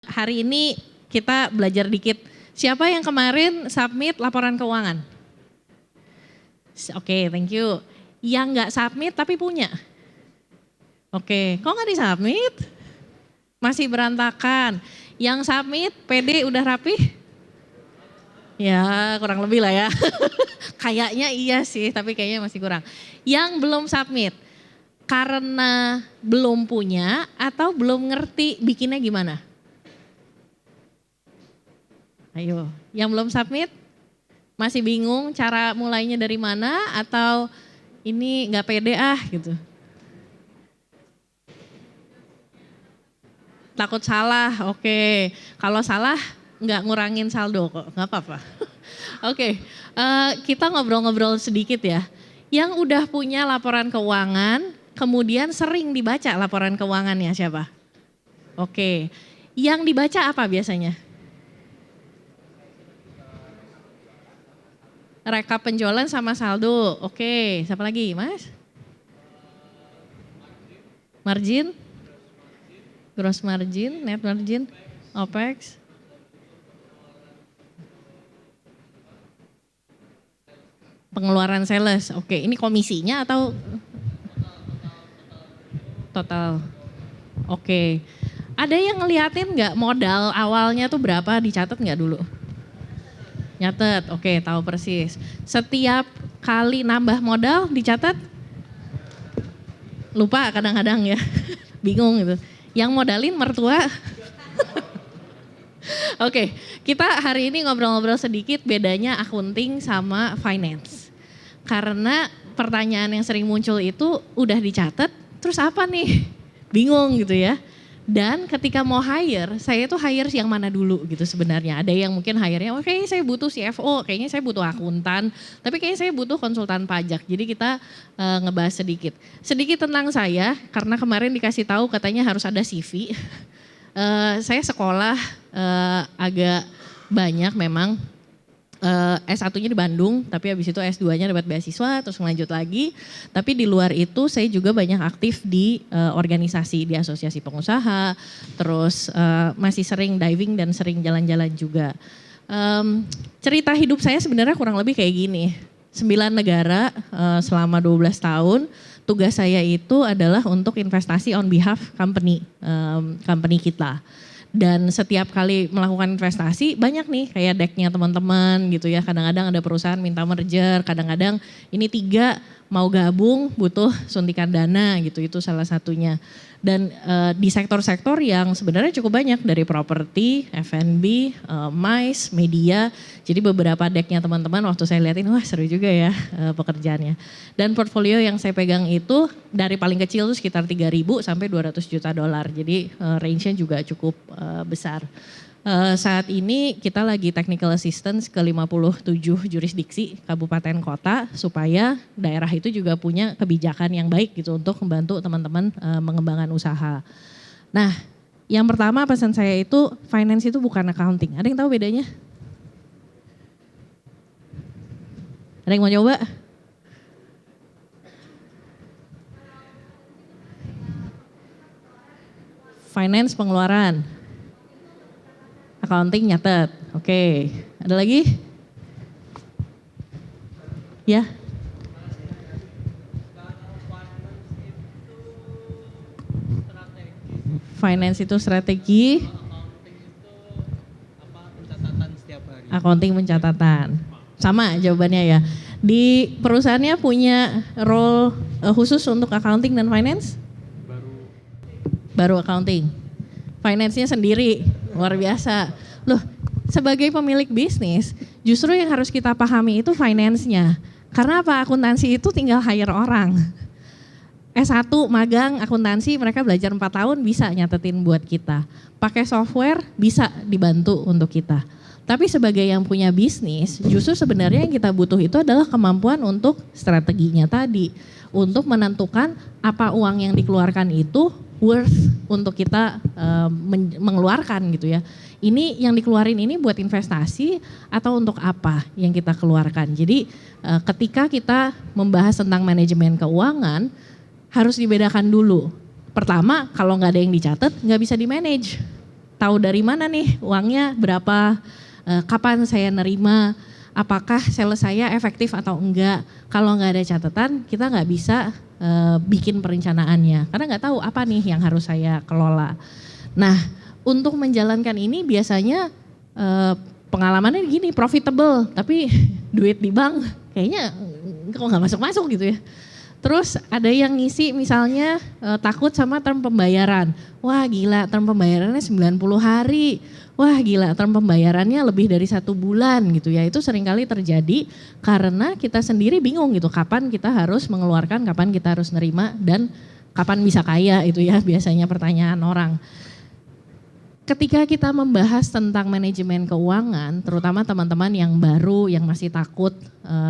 Hari ini kita belajar dikit. Siapa yang kemarin submit laporan keuangan? Oke, thank you. Yang nggak submit tapi punya? Oke, kok nggak disubmit? Masih berantakan. Yang submit, PD udah rapi? Ya, kurang lebih lah ya. Kayaknya iya sih, tapi kayaknya masih kurang. Yang belum submit, karena belum punya atau belum ngerti bikinnya gimana? Ayo, yang belum submit masih bingung cara mulainya dari mana atau ini nggak pede gitu. Takut salah, oke. Kalau salah nggak ngurangin saldo kok, nggak apa-apa. Oke, kita ngobrol-ngobrol sedikit ya. Yang udah punya laporan keuangan, kemudian sering dibaca laporan keuangannya siapa? Oke, yang dibaca apa biasanya? Rekap penjualan sama saldo, oke. Siapa lagi mas? Margin? Gross margin, net margin, OPEX. Pengeluaran sales, oke. Ini komisinya atau total? Oke. Ada yang ngeliatin nggak modal awalnya tuh berapa, dicatat nggak dulu? Nyatet, oke, tahu persis. Setiap kali nambah modal dicatat? Lupa kadang-kadang ya, bingung gitu. Yang modalin mertua. Oke, kita hari ini ngobrol-ngobrol sedikit bedanya accounting sama finance. Karena pertanyaan yang sering muncul itu udah dicatat, terus apa nih? Bingung gitu ya. Dan ketika mau hire, saya tuh hire yang mana dulu gitu sebenarnya. Ada yang mungkin hire-nya, oke saya butuh CFO, kayaknya saya butuh akuntan, tapi kayaknya saya butuh konsultan pajak. Jadi kita ngebahas sedikit. Sedikit tentang saya, karena kemarin dikasih tahu katanya harus ada CV. Saya sekolah agak banyak memang. S1-nya di Bandung, tapi habis itu S2-nya dapat beasiswa, terus lanjut lagi. Tapi di luar itu saya juga banyak aktif di organisasi, di asosiasi pengusaha, terus masih sering diving dan sering jalan-jalan juga. Cerita hidup saya sebenarnya kurang lebih kayak gini. 9 negara selama 12 tahun, tugas saya itu adalah untuk investasi on behalf company kita. Dan setiap kali melakukan investasi banyak nih kayak decknya teman-teman gitu ya. Kadang-kadang ada perusahaan minta merger, kadang-kadang ini 3 mau gabung butuh suntikan dana gitu, itu salah satunya. Dan di sektor-sektor yang sebenarnya cukup banyak dari properti, F&B, MICE, media. Jadi beberapa decknya teman-teman waktu saya liatin, wah seru juga ya pekerjaannya. Dan portfolio yang saya pegang itu dari paling kecil tuh sekitar 3.000 sampai 200 juta dolar. Jadi range-nya juga cukup besar. Saat ini kita lagi technical assistance ke 57 jurisdiksi kabupaten kota supaya daerah itu juga punya kebijakan yang baik gitu untuk membantu teman-teman mengembangkan usaha. Nah, yang pertama pesan saya itu finance itu bukan accounting. Ada yang tahu bedanya? Ada yang mau coba? Finance pengeluaran. Accounting nyatet, oke. Ada lagi? Ya. Finance itu strategi. Accounting pencatatan. Sama jawabannya ya. Di perusahaannya punya role khusus untuk accounting dan finance? Baru accounting. Finance-nya sendiri, luar biasa. Loh, sebagai pemilik bisnis, justru yang harus kita pahami itu finance-nya. Karena apa? Akuntansi itu tinggal hire orang. S1 magang akuntansi, mereka belajar 4 tahun bisa nyatetin buat kita. Pakai software bisa dibantu untuk kita. Tapi sebagai yang punya bisnis, justru sebenarnya yang kita butuh itu adalah kemampuan untuk strateginya tadi. Untuk menentukan apa uang yang dikeluarkan itu worth untuk kita mengeluarkan gitu ya. Ini yang dikeluarin ini buat investasi atau untuk apa yang kita keluarkan. Jadi ketika kita membahas tentang manajemen keuangan harus dibedakan dulu. Pertama, kalau nggak ada yang dicatat nggak bisa di manage. tahu dari mana nih uangnya berapa, kapan saya nerima, apakah sales saya efektif atau enggak. Kalau nggak ada catatan, kita nggak bisa bikin perencanaannya, karena nggak tahu apa nih yang harus saya kelola. Nah, untuk menjalankan ini biasanya pengalamannya gini, profitable, tapi duit di bank kayaknya kok nggak masuk-masuk gitu ya. Terus ada yang ngisi misalnya takut sama term pembayaran. Wah gila, term pembayarannya 90 hari. Wah gila, term pembayarannya lebih dari 1 bulan gitu ya. Itu seringkali terjadi karena kita sendiri bingung gitu kapan kita harus mengeluarkan, kapan kita harus nerima, dan kapan bisa kaya itu ya biasanya pertanyaan orang. Ketika kita membahas tentang manajemen keuangan, terutama teman-teman yang baru, yang masih takut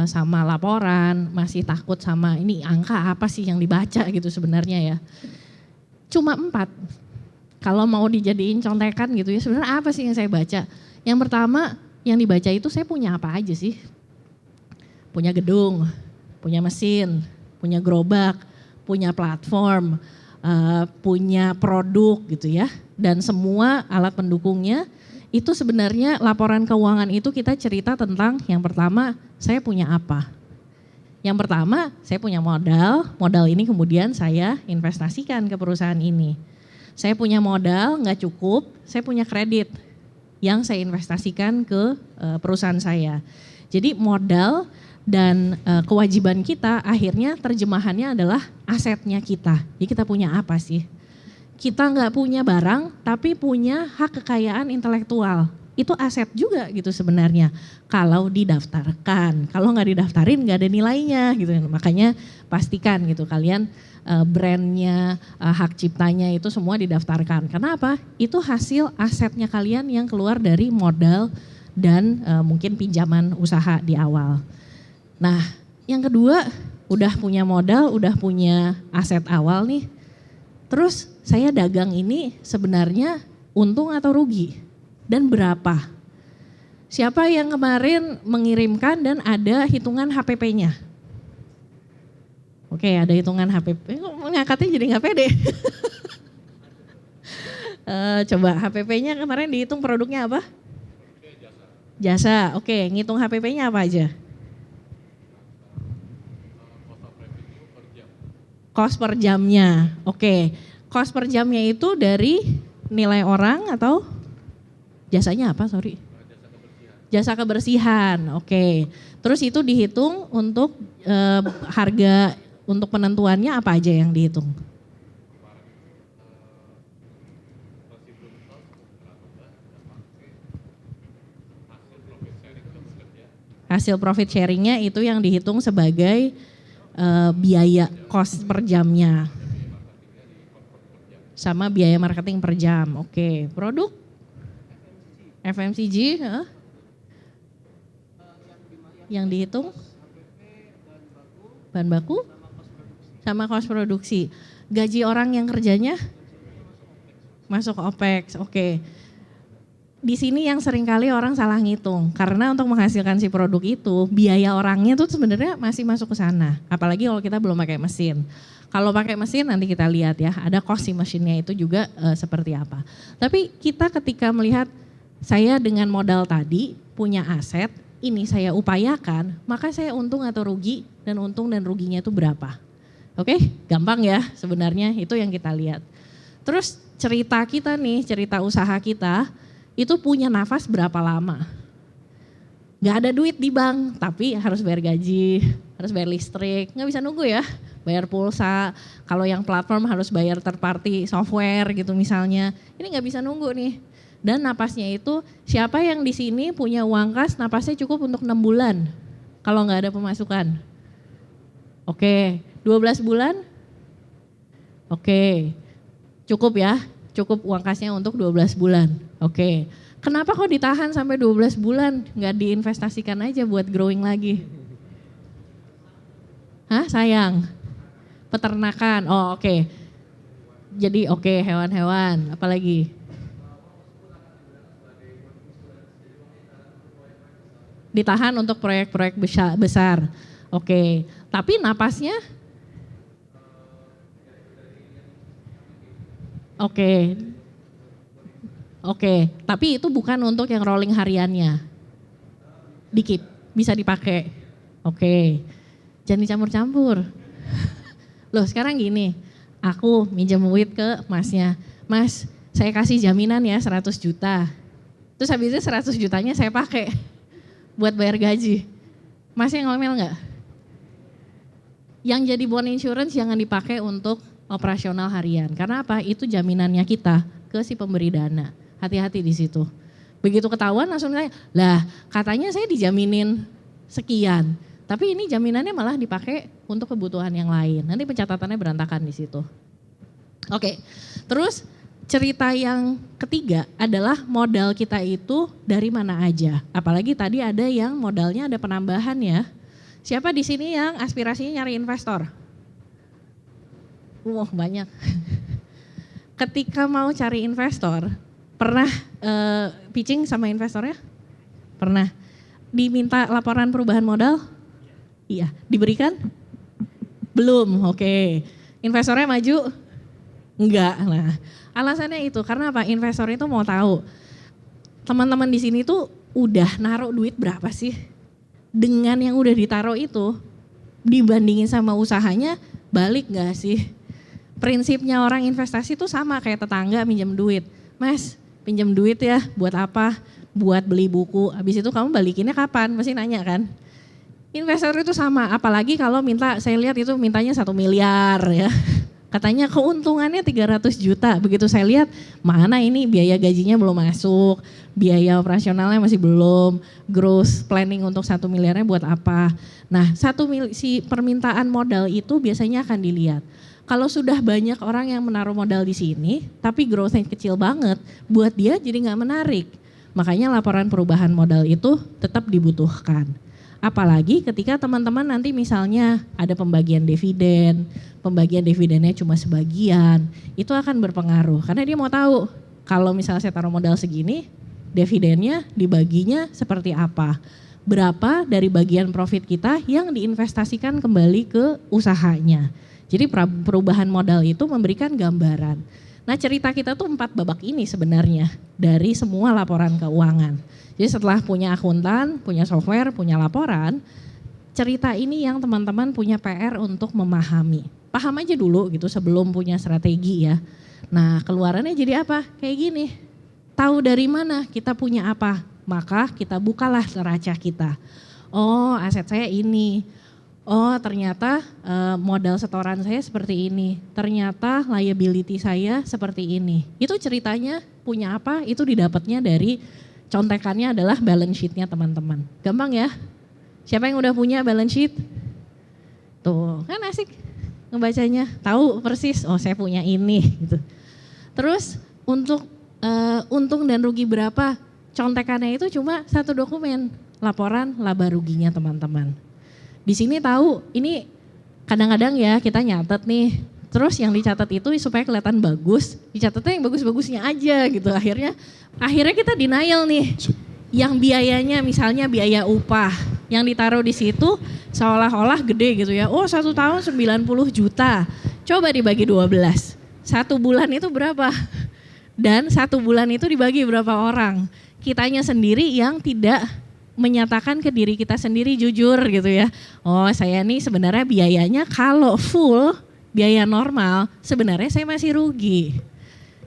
sama laporan, masih takut sama ini angka apa sih yang dibaca gitu sebenarnya ya. Cuma 4, kalau mau dijadiin contekan gitu ya, sebenarnya apa sih yang saya baca. Yang pertama yang dibaca itu saya punya apa aja sih. Punya gedung, punya mesin, punya gerobak, punya platform, punya produk gitu ya, dan semua alat pendukungnya. Itu sebenarnya laporan keuangan itu kita cerita tentang yang pertama saya punya apa. Yang pertama saya punya modal ini kemudian saya investasikan ke perusahaan ini. Saya punya modal nggak cukup, saya punya kredit yang saya investasikan ke perusahaan saya. Jadi modal dan kewajiban kita akhirnya terjemahannya adalah asetnya kita. Jadi kita punya apa sih? Kita nggak punya barang tapi punya hak kekayaan intelektual. Itu aset juga gitu sebenarnya kalau didaftarkan. Kalau nggak didaftarin nggak ada nilainya gitu. Makanya pastikan gitu kalian brandnya, hak ciptanya itu semua didaftarkan. Karena apa? Itu hasil asetnya kalian yang keluar dari modal dan mungkin pinjaman usaha di awal. Nah, yang kedua udah punya modal, udah punya aset awal nih. Terus saya dagang ini sebenarnya untung atau rugi dan berapa? Siapa yang kemarin mengirimkan dan ada hitungan HPP-nya? Oke, ada hitungan HPP. Kok ngangkatnya jadi nggak pede? Coba HPP-nya kemarin dihitung produknya apa? Jasa. Oke, ngitung HPP-nya apa aja? Cost per jamnya, oke. Cost per jamnya itu dari nilai orang atau jasanya apa, sorry? Jasa kebersihan, oke. Terus itu dihitung untuk harga, untuk penentuannya apa aja yang dihitung? Hasil profit sharingnya itu yang dihitung sebagai biaya cost per jamnya sama biaya marketing per jam. Oke, produk FMCG yang dihitung bahan baku sama cost produksi. Gaji orang yang kerjanya masuk OPEX. Oke. Di sini yang seringkali orang salah ngitung, karena untuk menghasilkan si produk itu biaya orangnya tuh sebenarnya masih masuk ke sana. Apalagi kalau kita belum pakai mesin. Kalau pakai mesin nanti kita lihat ya, ada cost si mesinnya itu juga seperti apa. Tapi kita ketika melihat saya dengan modal tadi punya aset, ini saya upayakan, maka saya untung atau rugi, dan untung dan ruginya itu berapa. Oke, gampang ya sebenarnya, itu yang kita lihat. Terus cerita kita nih, cerita usaha kita, itu punya nafas berapa lama. Gak ada duit di bank, tapi harus bayar gaji, harus bayar listrik, gak bisa nunggu ya. Bayar pulsa, kalau yang platform harus bayar third party software gitu misalnya. Ini gak bisa nunggu nih. Dan napasnya itu, siapa yang di sini punya uang kas, napasnya cukup untuk 6 bulan. Kalau gak ada pemasukan. Oke, 12 bulan? Oke, cukup ya. Cukup uang kasnya untuk 12 bulan. Oke. Kenapa kok ditahan sampai 12 bulan? Nggak diinvestasikan aja buat growing lagi? Hah, sayang? Peternakan, oh oke. Jadi oke, hewan-hewan, apalagi? Ditahan untuk proyek-proyek besar. Oke, tapi napasnya? Oke. Oke, tapi itu bukan untuk yang rolling hariannya. Dikit, bisa dipakai. Oke, jangan dicampur-campur. Loh sekarang gini, aku minjem duit ke masnya. Mas, saya kasih jaminan ya 100 juta. Terus habis itu 100 jutanya saya pakai buat bayar gaji. Masnya ngomel nggak? Yang jadi bond insurance jangan dipakai untuk operasional harian. Karena apa? Itu jaminannya kita ke si pemberi dana. Hati-hati di situ. Begitu ketahuan langsung tanya, lah katanya saya dijaminin sekian. Tapi ini jaminannya malah dipakai untuk kebutuhan yang lain. Nanti pencatatannya berantakan di situ. Oke, terus cerita yang ketiga adalah modal kita itu dari mana aja. Apalagi tadi ada yang modalnya ada penambahan ya. Siapa di sini yang aspirasinya nyari investor? Wah banyak. Ketika mau cari investor, pernah pitching sama investornya? Pernah. Diminta laporan perubahan modal? Iya. Diberikan? Belum, oke. Investornya maju? Enggak. Nah, alasannya itu karena apa? Investor itu mau tahu teman-teman di sini tuh udah naruh duit berapa sih? Dengan yang udah ditaruh itu dibandingin sama usahanya balik gak sih? Prinsipnya orang investasi tuh sama kayak tetangga minjem duit. Mas, pinjam duit ya buat apa? Buat beli buku. Habis itu kamu balikinnya kapan? Pasti nanya kan? Investor itu sama, apalagi kalau minta, saya lihat itu mintanya 1 miliar ya. Katanya keuntungannya 300 juta. Begitu saya lihat, mana ini biaya gajinya belum masuk, biaya operasionalnya masih belum, gross planning untuk 1 miliarnya buat apa. Nah, si permintaan modal itu biasanya akan dilihat. Kalau sudah banyak orang yang menaruh modal di sini, tapi growth-nya kecil banget, buat dia jadi nggak menarik. Makanya laporan perubahan modal itu tetap dibutuhkan. Apalagi ketika teman-teman nanti misalnya ada pembagian dividennya cuma sebagian, itu akan berpengaruh. Karena dia mau tahu kalau misalnya saya taruh modal segini, dividennya dibaginya seperti apa. Berapa dari bagian profit kita yang diinvestasikan kembali ke usahanya. Jadi perubahan modal itu memberikan gambaran. Nah cerita kita tuh 4 babak ini sebenarnya dari semua laporan keuangan. Jadi setelah punya akuntan, punya software, punya laporan, cerita ini yang teman-teman punya PR untuk memahami. Paham aja dulu gitu sebelum punya strategi ya. Nah keluarannya jadi apa? Kayak gini, tahu dari mana kita punya apa, maka kita bukalah neraca kita. Oh aset saya ini. Oh ternyata modal setoran saya seperti ini, ternyata liability saya seperti ini. Itu ceritanya punya apa, itu didapatnya dari contekannya adalah balance sheet-nya teman-teman. Gampang ya? Siapa yang udah punya balance sheet? Tuh kan asik ngebacanya, tahu persis, oh saya punya ini gitu. Terus untuk untung dan rugi berapa, contekannya itu cuma 1 dokumen, laporan laba ruginya teman-teman. Di sini tahu, ini kadang-kadang ya kita nyatet nih, terus yang dicatat itu supaya kelihatan bagus, dicatatnya yang bagus-bagusnya aja gitu. Akhirnya kita denial nih, yang biayanya misalnya biaya upah, yang ditaruh di situ seolah-olah gede gitu ya. Oh 1 tahun 90 juta, coba dibagi 12, 1 bulan itu berapa? Dan 1 bulan itu dibagi berapa orang? Kitanya sendiri yang tidak menyatakan ke diri kita sendiri jujur gitu ya. Oh saya nih sebenarnya biayanya kalau full biaya normal sebenarnya saya masih rugi.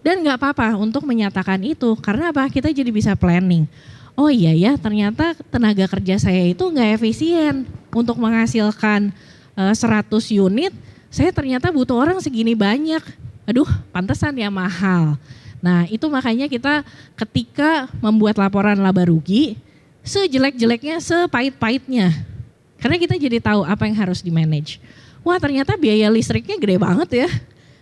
Dan gak apa-apa untuk menyatakan itu karena apa? Kita jadi bisa planning. Oh iya ya ternyata tenaga kerja saya itu gak efisien untuk menghasilkan 100 unit. Saya ternyata butuh orang segini banyak. Aduh pantesan ya mahal. Nah itu makanya kita ketika membuat laporan laba rugi, sejelek-jeleknya, sepahit-pahitnya. Karena kita jadi tahu apa yang harus di-manage. Wah ternyata biaya listriknya gede banget ya.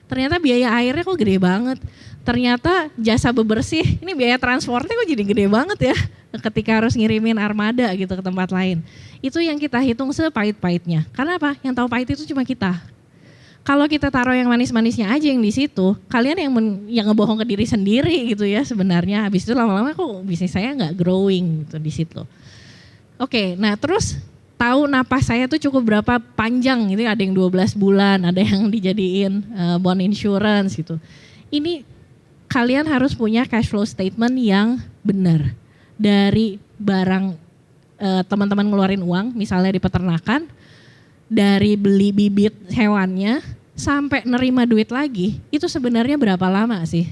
Ternyata biaya airnya kok gede banget. Ternyata jasa bebersih, ini biaya transportnya kok jadi gede banget ya. Ketika harus ngirimin armada gitu ke tempat lain. Itu yang kita hitung sepahit-pahitnya. Karena apa? Yang tahu pahit itu cuma kita. Kalau kita taruh yang manis-manisnya aja yang di situ, kalian yang ngebohong ke diri sendiri gitu ya sebenarnya. Habis itu lama-lama kok bisnis saya nggak growing gitu di situ. Oke, nah terus tahu napas saya tuh cukup berapa panjang gitu, ada yang 12 bulan, ada yang dijadiin bond insurance gitu. Ini kalian harus punya cash flow statement yang benar. Dari barang teman-teman ngeluarin uang, misalnya di peternakan, dari beli bibit hewannya, sampai nerima duit lagi, itu sebenarnya berapa lama sih?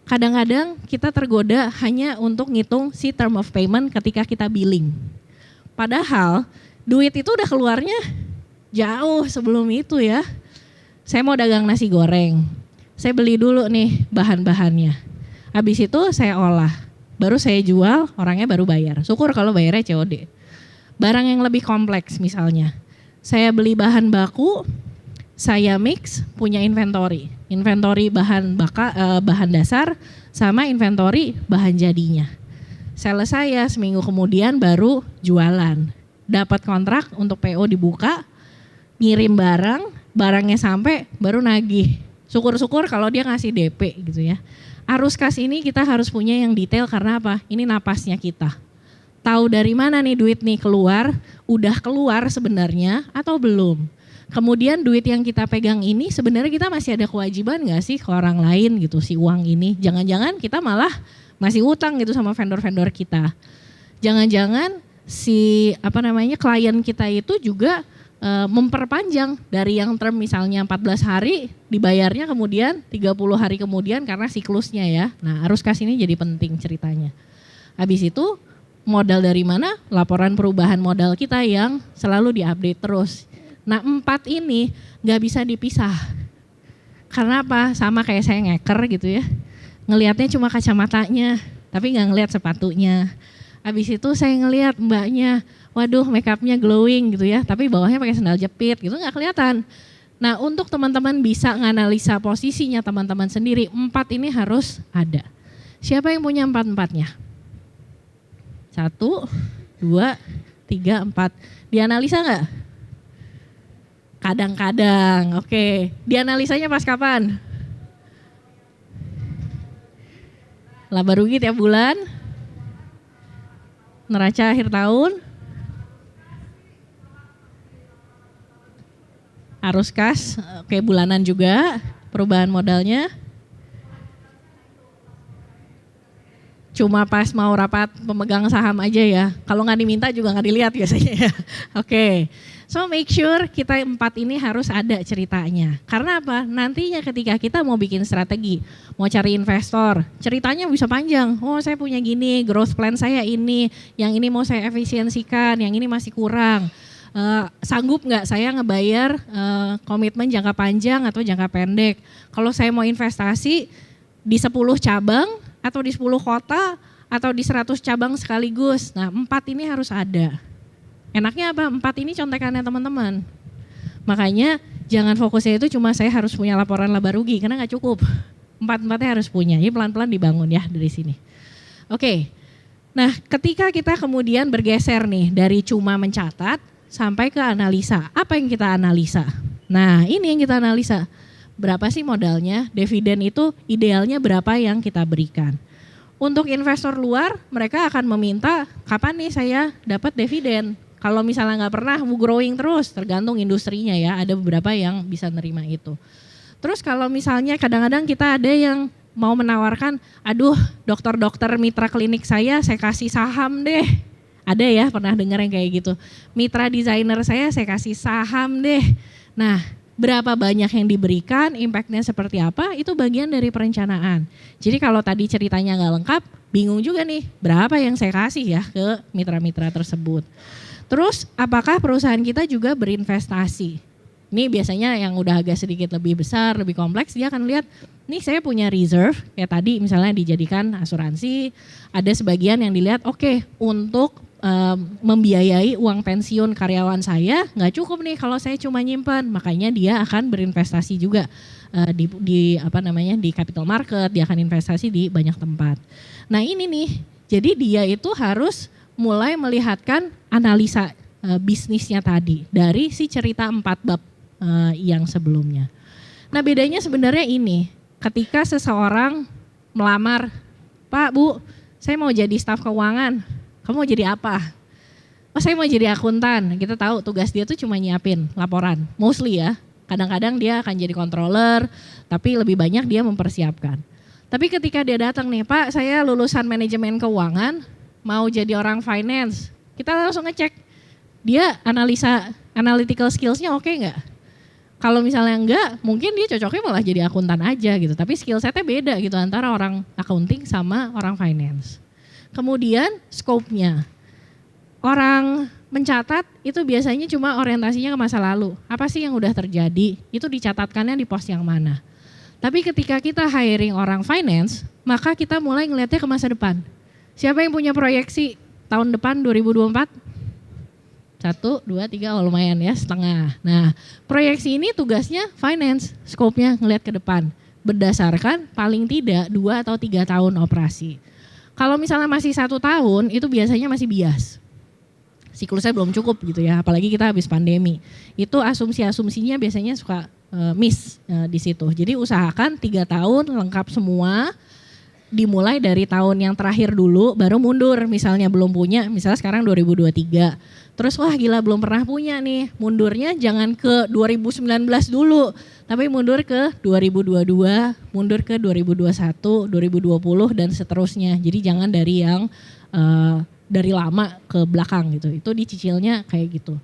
Kadang-kadang kita tergoda hanya untuk ngitung si term of payment ketika kita billing. Padahal duit itu udah keluarnya jauh sebelum itu ya. Saya mau dagang nasi goreng, saya beli dulu nih bahan-bahannya. Habis itu saya olah, baru saya jual, orangnya baru bayar. Syukur kalau bayarnya COD. Barang yang lebih kompleks misalnya, saya beli bahan baku, saya mix, punya inventory. Inventory bahan dasar sama inventory bahan jadinya. Sales saya seminggu kemudian baru jualan. Dapat kontrak untuk PO dibuka, ngirim barangnya sampai baru nagih. Syukur-syukur kalau dia ngasih DP gitu ya. Arus kas ini kita harus punya yang detail karena apa? Ini napasnya kita. Tahu dari mana nih duit nih keluar, udah keluar sebenarnya atau belum. Kemudian duit yang kita pegang ini sebenarnya kita masih ada kewajiban gak sih ke orang lain gitu si uang ini. Jangan-jangan kita malah masih utang gitu sama vendor-vendor kita. Jangan-jangan si klien kita itu juga memperpanjang dari yang term misalnya 14 hari dibayarnya kemudian 30 hari kemudian karena siklusnya ya. Nah arus kas ini jadi penting ceritanya. Habis itu modal dari mana? Laporan perubahan modal kita yang selalu diupdate terus. Nah 4 ini gak bisa dipisah. Karena apa? Sama kayak saya ngeker gitu ya. Ngelihatnya cuma kacamatanya tapi gak ngelihat sepatunya. Habis itu saya ngelihat mbaknya, waduh make upnya glowing gitu ya, tapi bawahnya pakai sandal jepit gitu nggak kelihatan. Nah untuk teman-teman bisa nganalisa posisinya teman-teman sendiri, 4 ini harus ada. Siapa yang punya 4-4-nya? 1, 2, 3, 4. Dianalisa nggak? Kadang-kadang, oke. Dianalisanya pas kapan? Laba rugi tiap bulan? Neraca akhir tahun, arus kas, oke bulanan juga, perubahan modalnya. Cuma pas mau rapat pemegang saham aja ya, kalau nggak diminta juga nggak dilihat biasanya ya. Oke, so make sure kita 4 ini harus ada ceritanya. Karena apa? Nantinya ketika kita mau bikin strategi, mau cari investor, ceritanya bisa panjang. Oh saya punya gini, growth plan saya ini, yang ini mau saya efisiensikan, yang ini masih kurang. Sanggup nggak saya ngebayar komitmen jangka panjang atau jangka pendek. Kalau saya mau investasi di 10 cabang atau di 10 kota atau di 100 cabang sekaligus. Nah 4 ini harus ada. Enaknya apa? 4 ini contekannya teman-teman. Makanya jangan fokusnya itu cuma saya harus punya laporan laba rugi karena nggak cukup. 4-4-nya harus punya. Jadi pelan-pelan dibangun ya dari sini. Oke. Nah, ketika kita kemudian bergeser nih dari cuma mencatat sampai ke analisa. Apa yang kita analisa? Nah, ini yang kita analisa. Berapa sih modalnya? Dividen itu idealnya berapa yang kita berikan? Untuk investor luar, mereka akan meminta kapan nih saya dapat dividen. Kalau misalnya nggak pernah mau growing terus, tergantung industrinya ya. Ada beberapa yang bisa nerima itu. Terus kalau misalnya kadang-kadang kita ada yang mau menawarkan, aduh dokter-dokter mitra klinik saya kasih saham deh. Ada ya pernah dengar yang kayak gitu. Mitra desainer saya kasih saham deh. Nah berapa banyak yang diberikan, impactnya seperti apa, itu bagian dari perencanaan. Jadi kalau tadi ceritanya nggak lengkap, bingung juga nih berapa yang saya kasih ya ke mitra-mitra tersebut. Terus apakah perusahaan kita juga berinvestasi? Ini biasanya yang udah agak sedikit lebih besar, lebih kompleks, dia akan lihat, nih saya punya reserve, kayak tadi misalnya dijadikan asuransi, ada sebagian yang dilihat oke, untuk membiayai uang pensiun karyawan saya nggak cukup nih kalau saya cuma nyimpan, makanya dia akan berinvestasi juga di capital market, dia akan investasi di banyak tempat. Nah ini nih, jadi dia itu harus mulai melihatkan analisa bisnisnya tadi dari si cerita 4 bab yang sebelumnya. Nah bedanya sebenarnya ini, ketika seseorang melamar, Pak Bu, saya mau jadi staf keuangan. Kamu mau jadi apa? Oh saya mau jadi akuntan. Kita tahu tugas dia tuh cuma nyiapin laporan. Mostly ya. Kadang-kadang dia akan jadi controller, tapi lebih banyak dia mempersiapkan. Tapi ketika dia datang nih, Pak saya lulusan manajemen keuangan, mau jadi orang finance, kita langsung ngecek dia analytical skills-nya oke nggak? Kalau misalnya enggak, mungkin dia cocoknya malah jadi akuntan aja gitu. Tapi skill setnya beda gitu antara orang accounting sama orang finance. Kemudian scope-nya. Orang mencatat itu biasanya cuma orientasinya ke masa lalu. Apa sih yang udah terjadi? Itu dicatatkannya di pos yang mana. Tapi ketika kita hiring orang finance, maka kita mulai ngelihatnya ke masa depan. Siapa yang punya proyeksi tahun depan 2024? 1, 2, 3, oh lumayan ya, setengah. Nah, proyeksi ini tugasnya finance, scope-nya ngelihat ke depan. Berdasarkan paling tidak 2 atau 3 tahun operasi. Kalau misalnya masih 1 tahun, itu biasanya masih bias. Siklusnya belum cukup gitu ya, apalagi kita habis pandemi. Itu asumsi-asumsinya biasanya suka miss di situ. Jadi usahakan 3 tahun lengkap semua, dimulai dari tahun yang terakhir dulu, baru mundur misalnya belum punya, misalnya sekarang 2023. Terus wah gila belum pernah punya nih, mundurnya jangan ke 2019 dulu, tapi mundur ke 2022, mundur ke 2021, 2020 dan seterusnya. Jadi jangan dari yang dari lama ke belakang gitu, itu dicicilnya kayak gitu.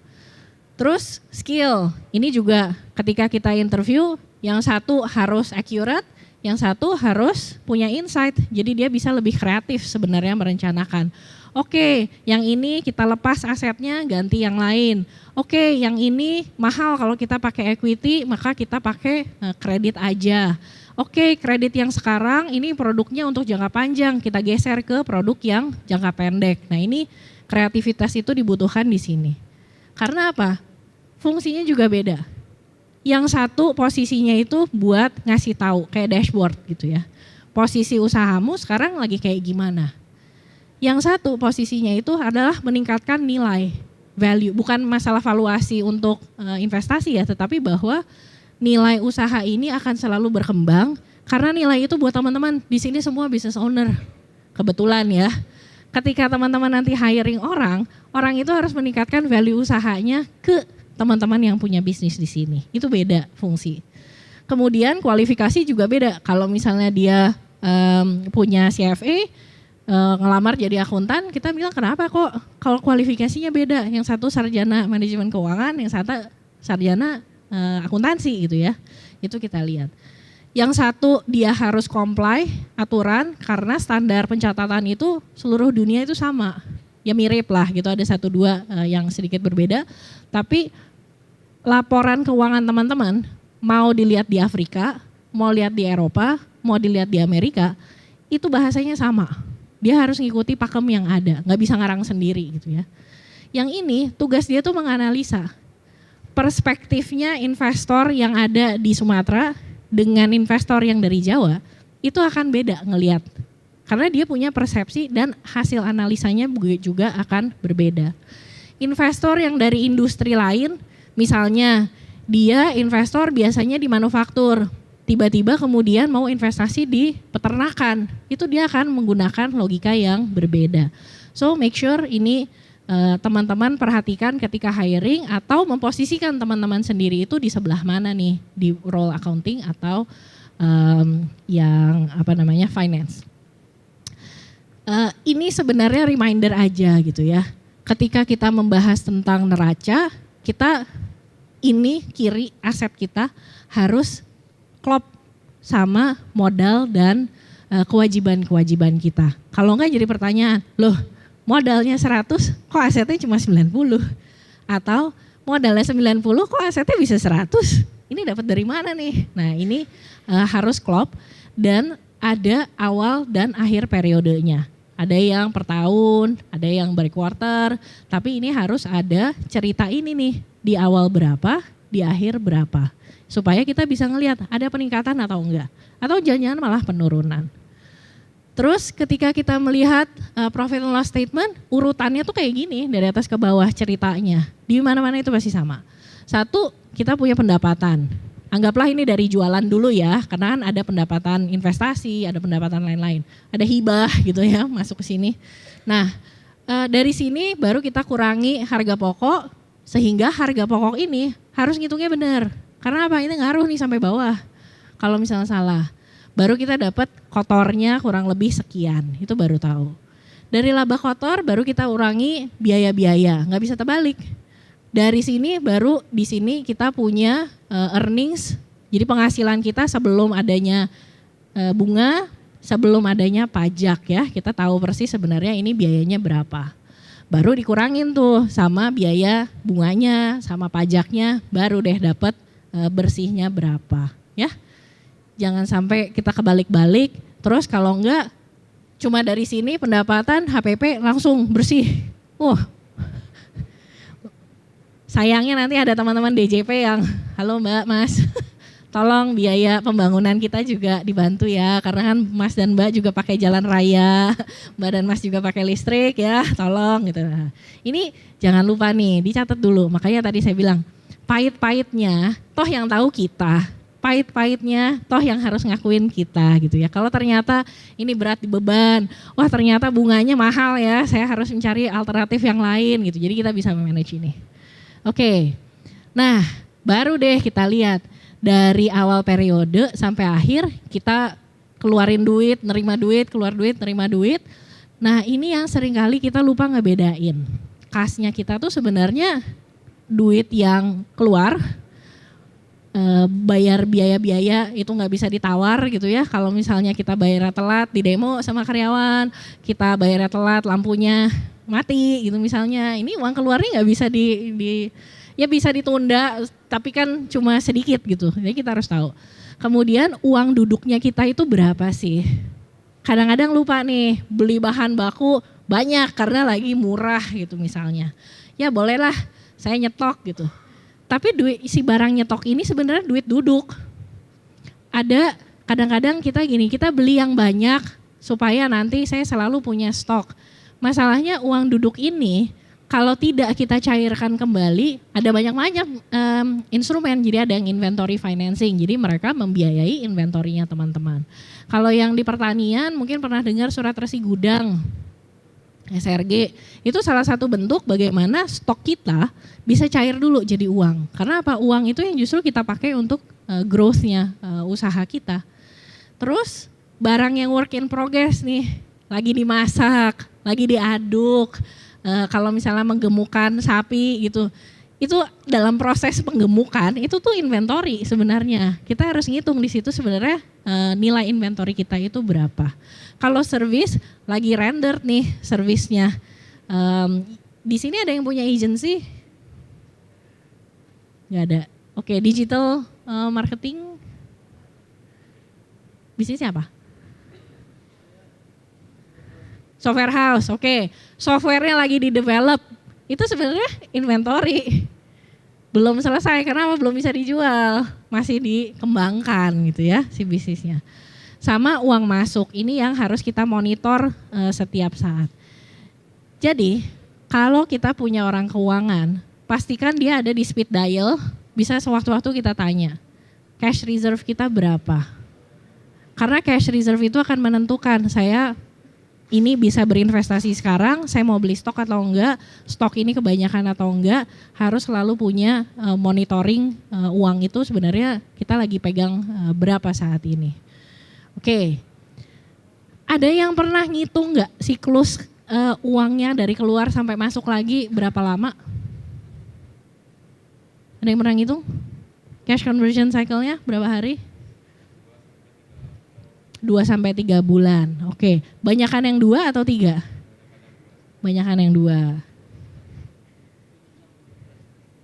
Terus skill, ini juga ketika kita interview, yang satu harus accurate, yang satu harus punya insight, jadi dia bisa lebih kreatif sebenarnya merencanakan. Oke, yang ini kita lepas asetnya ganti yang lain. Oke, yang ini mahal kalau kita pakai equity, maka kita pakai kredit aja. Oke, kredit yang sekarang ini produknya untuk jangka panjang, kita geser ke produk yang jangka pendek. Nah ini kreativitas itu dibutuhkan di sini. Karena apa? Fungsinya juga beda. Yang satu posisinya itu buat ngasih tahu kayak dashboard gitu ya. Posisi usahamu sekarang lagi kayak gimana. Yang satu posisinya itu adalah meningkatkan nilai value, bukan masalah valuasi untuk investasi ya, tetapi bahwa nilai usaha ini akan selalu berkembang karena nilai itu buat teman-teman di sini semua business owner. Kebetulan ya. Ketika teman-teman nanti hiring orang itu harus meningkatkan value usahanya ke teman-teman yang punya bisnis di sini. Itu beda fungsi. Kemudian kualifikasi juga beda. Kalau misalnya dia punya CFA, ngelamar jadi akuntan, kita bilang kenapa kok kalau kualifikasinya beda. Yang satu sarjana manajemen keuangan, yang satu sarjana akuntansi gitu ya. Itu kita lihat. Yang satu dia harus comply aturan karena standar pencatatan itu seluruh dunia itu sama. Ya mirip lah gitu, ada 1-2 yang sedikit berbeda. Tapi laporan keuangan teman-teman mau dilihat di Afrika, mau lihat di Eropa, mau dilihat di Amerika, itu bahasanya sama. Dia harus ngikuti pakem yang ada, nggak bisa ngarang sendiri gitu ya. Yang ini tugas dia tuh menganalisa perspektifnya investor yang ada di Sumatera dengan investor yang dari Jawa, itu akan beda ngelihat. Karena dia punya persepsi dan hasil analisanya juga akan berbeda. Investor yang dari industri lain, misalnya dia investor biasanya di manufaktur, tiba-tiba kemudian mau investasi di peternakan, itu dia akan menggunakan logika yang berbeda. So make sure ini teman-teman perhatikan ketika hiring atau memposisikan teman-teman sendiri itu di sebelah mana nih, di role accounting atau yang finance. Ini sebenarnya reminder aja gitu ya. Ketika kita membahas tentang neraca, kita ini kiri aset kita harus klop sama modal dan kewajiban-kewajiban kita. Kalau enggak jadi pertanyaan, loh modalnya 100 kok asetnya cuma 90? Atau modalnya 90 kok asetnya bisa 100? Ini dapat dari mana nih? Nah ini harus klop dan ada awal dan akhir periodenya. Ada yang per tahun, ada yang per quarter, tapi ini harus ada cerita ini nih, di awal berapa, di akhir berapa. Supaya kita bisa ngelihat ada peningkatan atau enggak. Atau jangan-jangan malah penurunan. Terus ketika kita melihat profit and loss statement, urutannya tuh kayak gini, dari atas ke bawah ceritanya. Di mana-mana itu pasti sama. Satu, kita punya pendapatan. Anggaplah ini dari jualan dulu ya, karena kan ada pendapatan investasi, ada pendapatan lain-lain. Ada hibah gitu ya masuk ke sini. Nah dari sini baru kita kurangi harga pokok, sehingga harga pokok ini harus ngitungnya benar. Karena apa? Ini ngaruh nih sampai bawah kalau misalnya salah. baru kita dapat kotornya kurang lebih sekian, itu baru tahu. Dari laba kotor baru kita urangi biaya-biaya, nggak bisa terbalik. Dari sini baru di sini kita punya earnings, jadi penghasilan kita sebelum adanya bunga, sebelum adanya pajak ya, kita tahu persis sebenarnya ini biayanya berapa. Baru dikurangin tuh sama biaya bunganya, sama pajaknya, baru deh dapat bersihnya berapa ya. Jangan sampai kita kebalik-balik, terus kalau enggak cuma dari sini pendapatan HPP langsung bersih. Sayangnya nanti ada teman-teman DJP yang, halo Mbak, Mas, tolong biaya pembangunan kita juga dibantu ya, karena kan Mas dan Mbak juga pakai jalan raya, Mbak dan Mas juga pakai listrik ya, tolong gitu. Nah, ini jangan lupa nih, dicatat dulu. Makanya tadi saya bilang, pahit-pahitnya toh yang tahu kita, pahit-pahitnya toh yang harus ngakuin kita gitu ya. Kalau ternyata ini berat di beban, wah ternyata bunganya mahal ya, saya harus mencari alternatif yang lain gitu. Jadi kita bisa memanage ini. Oke, nah baru deh kita lihat dari awal periode sampai akhir kita keluarin duit, nerima duit, keluar duit, nerima duit. Nah ini yang seringkali kita lupa ngebedain. Kasnya kita tuh sebenarnya duit yang keluar, bayar biaya-biaya itu nggak bisa ditawar gitu ya. Kalau misalnya kita bayar telat di demo sama karyawan, kita bayar telat lampunya mati gitu misalnya, ini uang keluarnya nggak bisa ya bisa ditunda, tapi kan cuma sedikit gitu. Jadi kita harus tahu. Kemudian uang duduknya kita itu berapa sih? Kadang-kadang lupa nih, beli bahan baku banyak karena lagi murah gitu misalnya. Ya bolehlah saya nyetok gitu. Tapi duit isi barang nyetok ini sebenarnya duit duduk. Ada kadang-kadang kita gini, kita beli yang banyak supaya nanti saya selalu punya stok. Masalahnya uang duduk ini kalau tidak kita cairkan kembali, ada banyak-banyak instrumen. Jadi ada yang inventory financing, jadi mereka membiayai inventorinya teman-teman. Kalau yang di pertanian mungkin pernah dengar surat resi gudang, SRG, itu salah satu bentuk bagaimana stok kita bisa cair dulu jadi uang. Karena apa? Uang itu yang justru kita pakai untuk growth-nya usaha kita. Terus barang yang work in progress nih, lagi dimasak, lagi diaduk, kalau misalnya menggemukan sapi gitu, itu dalam proses penggemukan itu tuh inventory sebenarnya. Kita harus ngitung di situ sebenarnya nilai inventory kita itu berapa. Kalau service lagi render nih servisnya, di sini ada yang punya agency? Gak ada. Oke, digital marketing, bisnisnya apa? Software house, oke. Softwarenya lagi di develop, itu sebenarnya inventory. Belum selesai, kenapa? Belum bisa dijual, masih dikembangkan gitu ya si bisnisnya. Sama uang masuk, ini yang harus kita monitor setiap saat. Jadi kalau kita punya orang keuangan, pastikan dia ada di speed dial, bisa sewaktu-waktu kita tanya, cash reserve kita berapa? Karena cash reserve itu akan menentukan saya ini bisa berinvestasi sekarang, saya mau beli stok atau enggak, stok ini kebanyakan atau enggak, harus selalu punya monitoring uang itu sebenarnya kita lagi pegang berapa saat ini. Oke, ada yang pernah ngitung enggak siklus uangnya dari keluar sampai masuk lagi berapa lama? Ada yang pernah ngitung? Cash conversion cycle-nya berapa hari? 2-3 bulan. Oke, banyakan yang 2 atau 3? Banyakan yang 2.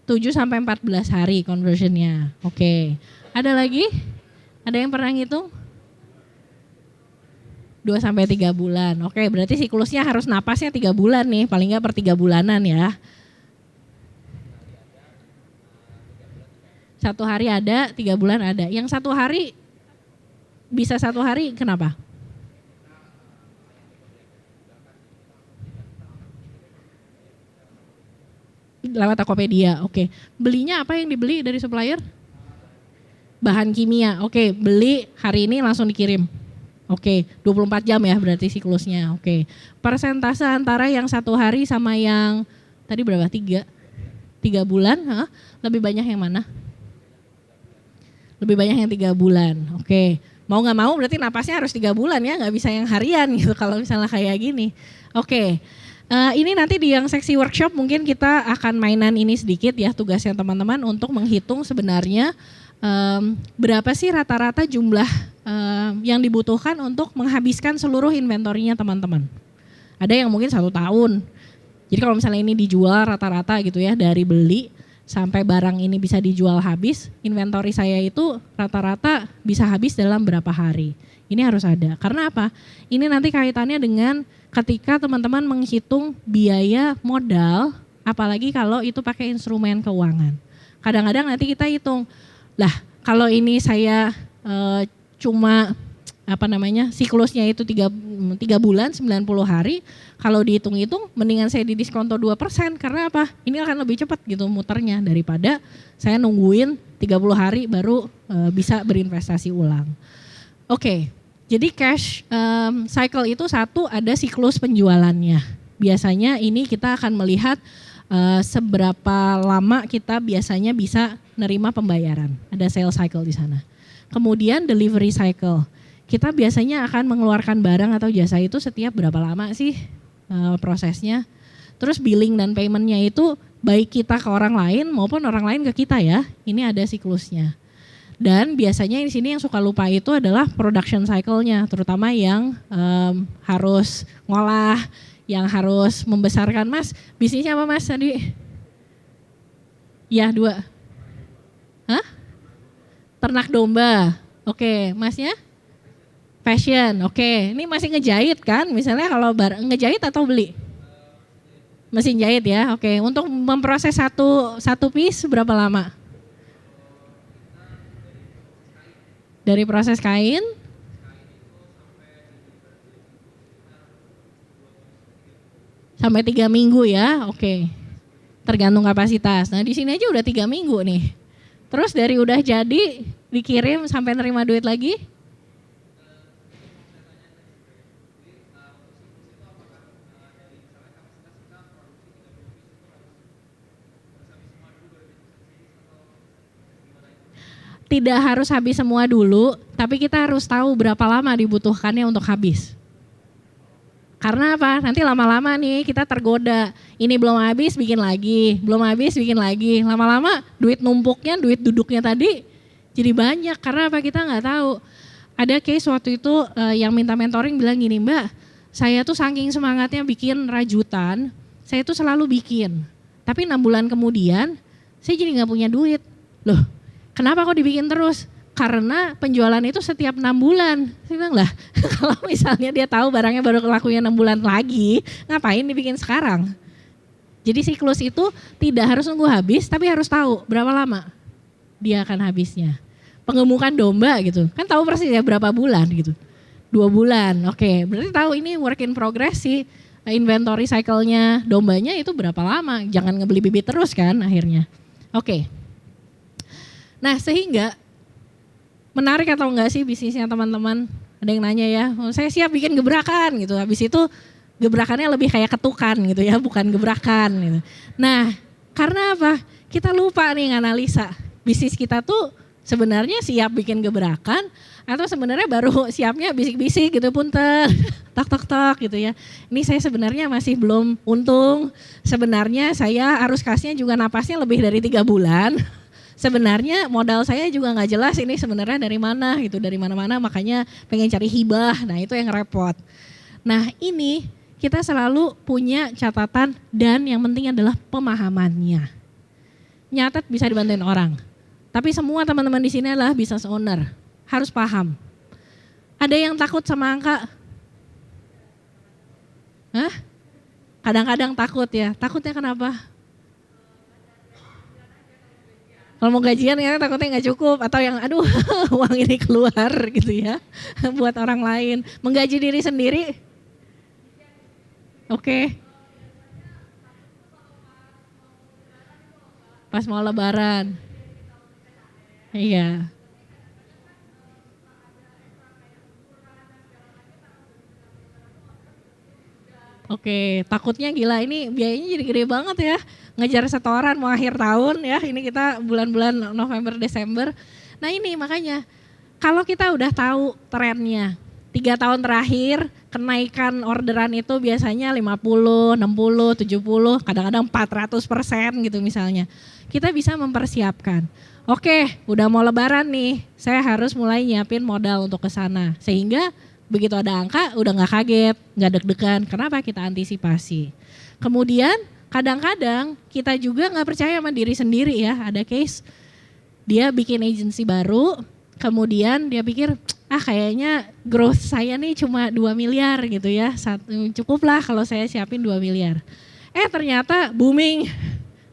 7-14 hari conversionnya. Oke, ada lagi? Ada yang pernah ngitung? 2-3 bulan. Oke, berarti siklusnya harus napasnya 3 bulan nih, paling nggak per 3 bulanan ya. 1 hari ada, 3 bulan ada. Yang 1 hari bisa 1 hari, kenapa? Lewat Tokopedia, oke. Belinya apa yang dibeli dari supplier? Bahan kimia, oke. Beli hari ini langsung dikirim. Oke, 24 jam ya berarti siklusnya, oke. Persentase antara yang 1 hari sama yang tadi berapa? 3 bulan, lebih banyak yang mana? Lebih banyak yang 3 bulan, oke. Mau nggak mau berarti napasnya harus 3 bulan ya, nggak bisa yang harian gitu kalau misalnya kayak gini. Oke, ini nanti di yang seksi workshop mungkin kita akan mainan ini sedikit ya, tugasnya teman-teman untuk menghitung sebenarnya berapa sih rata-rata jumlah yang dibutuhkan untuk menghabiskan seluruh inventorinya teman-teman. Ada yang mungkin 1 tahun. Jadi kalau misalnya ini dijual rata-rata gitu ya, dari beli sampai barang ini bisa dijual habis, inventory saya itu rata-rata bisa habis dalam berapa hari. Ini harus ada. Karena apa? Ini nanti kaitannya dengan ketika teman-teman menghitung biaya modal, apalagi kalau itu pakai instrumen keuangan. Kadang-kadang nanti kita hitung, lah kalau ini saya cuma siklusnya itu 3 bulan 90 hari, kalau dihitung-hitung mendingan saya didiskonto 2%, karena apa? Ini akan lebih cepat gitu muternya daripada saya nungguin 30 hari baru bisa berinvestasi ulang. Oke, jadi cash cycle itu satu, ada siklus penjualannya. Biasanya ini kita akan melihat seberapa lama kita biasanya bisa nerima pembayaran. Ada sales cycle di sana. Kemudian delivery cycle. Kita biasanya akan mengeluarkan barang atau jasa itu setiap berapa lama sih prosesnya. Terus billing dan paymentnya itu baik kita ke orang lain maupun orang lain ke kita ya. Ini ada siklusnya. Dan biasanya di sini yang suka lupa itu adalah production cycle-nya, terutama yang harus ngolah, yang harus membesarkan. Mas, bisnisnya apa Mas tadi? Ya 2. Hah? Ternak domba. Oke, Masnya? Fashion, oke. Ini masih ngejahit kan? Misalnya kalau ngejahit atau beli? Mesin jahit ya, oke. Untuk memproses satu piece berapa lama? Dari proses kain? Sampai 3 minggu ya, oke. Tergantung kapasitas. Nah di sini aja udah 3 minggu nih. Terus dari udah jadi, dikirim sampai nerima duit lagi? Tidak harus habis semua dulu, tapi kita harus tahu berapa lama dibutuhkannya untuk habis. Karena apa? Nanti lama-lama nih kita tergoda. Ini belum habis bikin lagi, belum habis bikin lagi. Lama-lama duit numpuknya, duit duduknya tadi jadi banyak. Karena apa? Kita nggak tahu. Ada case waktu itu yang minta mentoring bilang gini, Mbak, saya tuh saking semangatnya bikin rajutan, saya tuh selalu bikin. Tapi 6 bulan kemudian saya jadi nggak punya duit. Loh, kenapa kok dibikin terus? Karena penjualan itu setiap 6 bulan. Saya bilang lah, kalau misalnya dia tahu barangnya baru lakunya 6 bulan lagi, ngapain dibikin sekarang? Jadi siklus itu tidak harus nunggu habis, tapi harus tahu berapa lama dia akan habisnya. Pengemukan domba gitu, kan tahu persis ya berapa bulan gitu. 2 bulan, oke. Berarti tahu ini work in progress sih. Inventory cycle-nya dombanya itu berapa lama, jangan ngebeli bibit terus kan akhirnya. Oke. Nah sehingga menarik atau enggak sih bisnisnya teman-teman? Ada yang nanya ya, oh, saya siap bikin gebrakan gitu. Habis itu gebrakannya lebih kayak ketukan gitu ya, bukan gebrakan gitu. Nah karena apa? Kita lupa nih nganalisa. Bisnis kita tuh sebenarnya siap bikin gebrakan atau sebenarnya baru siapnya bisik-bisik gitu, punten, tok-tok-tok gitu ya. Ini saya sebenarnya masih belum untung. Sebenarnya saya arus kasnya juga napasnya lebih dari 3 bulan. Sebenarnya modal saya juga nggak jelas ini sebenarnya dari mana gitu, dari mana-mana, makanya pengen cari hibah. Nah itu yang repot. Nah ini kita selalu punya catatan dan yang penting adalah pemahamannya. Nyatet bisa dibantuin orang, tapi semua teman-teman di sini adalah business owner, harus paham. Ada yang takut sama angka? Hah? Kadang-kadang takut ya, takutnya kenapa? Kalau mau gajian ya takutnya nggak cukup atau yang aduh uang ini keluar gitu ya buat orang lain. Menggaji diri sendiri, oke. Pas mau lebaran, iya. Oke, takutnya gila ini biayanya jadi gede banget ya. Ngejar setoran mau akhir tahun ya, ini kita bulan-bulan November, Desember. Nah ini makanya Kalau kita udah tahu trennya, 3 tahun terakhir kenaikan orderan itu biasanya 50, 60, 70, kadang-kadang 400% gitu misalnya. Kita bisa mempersiapkan. Oke, udah mau lebaran nih, saya harus mulai nyiapin modal untuk ke sana. Sehingga begitu ada angka udah gak kaget, gak deg-degan. Kenapa? Kita antisipasi. Kemudian kadang-kadang kita juga gak percaya sama diri sendiri ya. Ada case dia bikin agency baru, kemudian dia pikir kayaknya growth saya nih cuma 2 miliar gitu ya. Cukup lah kalau saya siapin 2 miliar. Ternyata booming,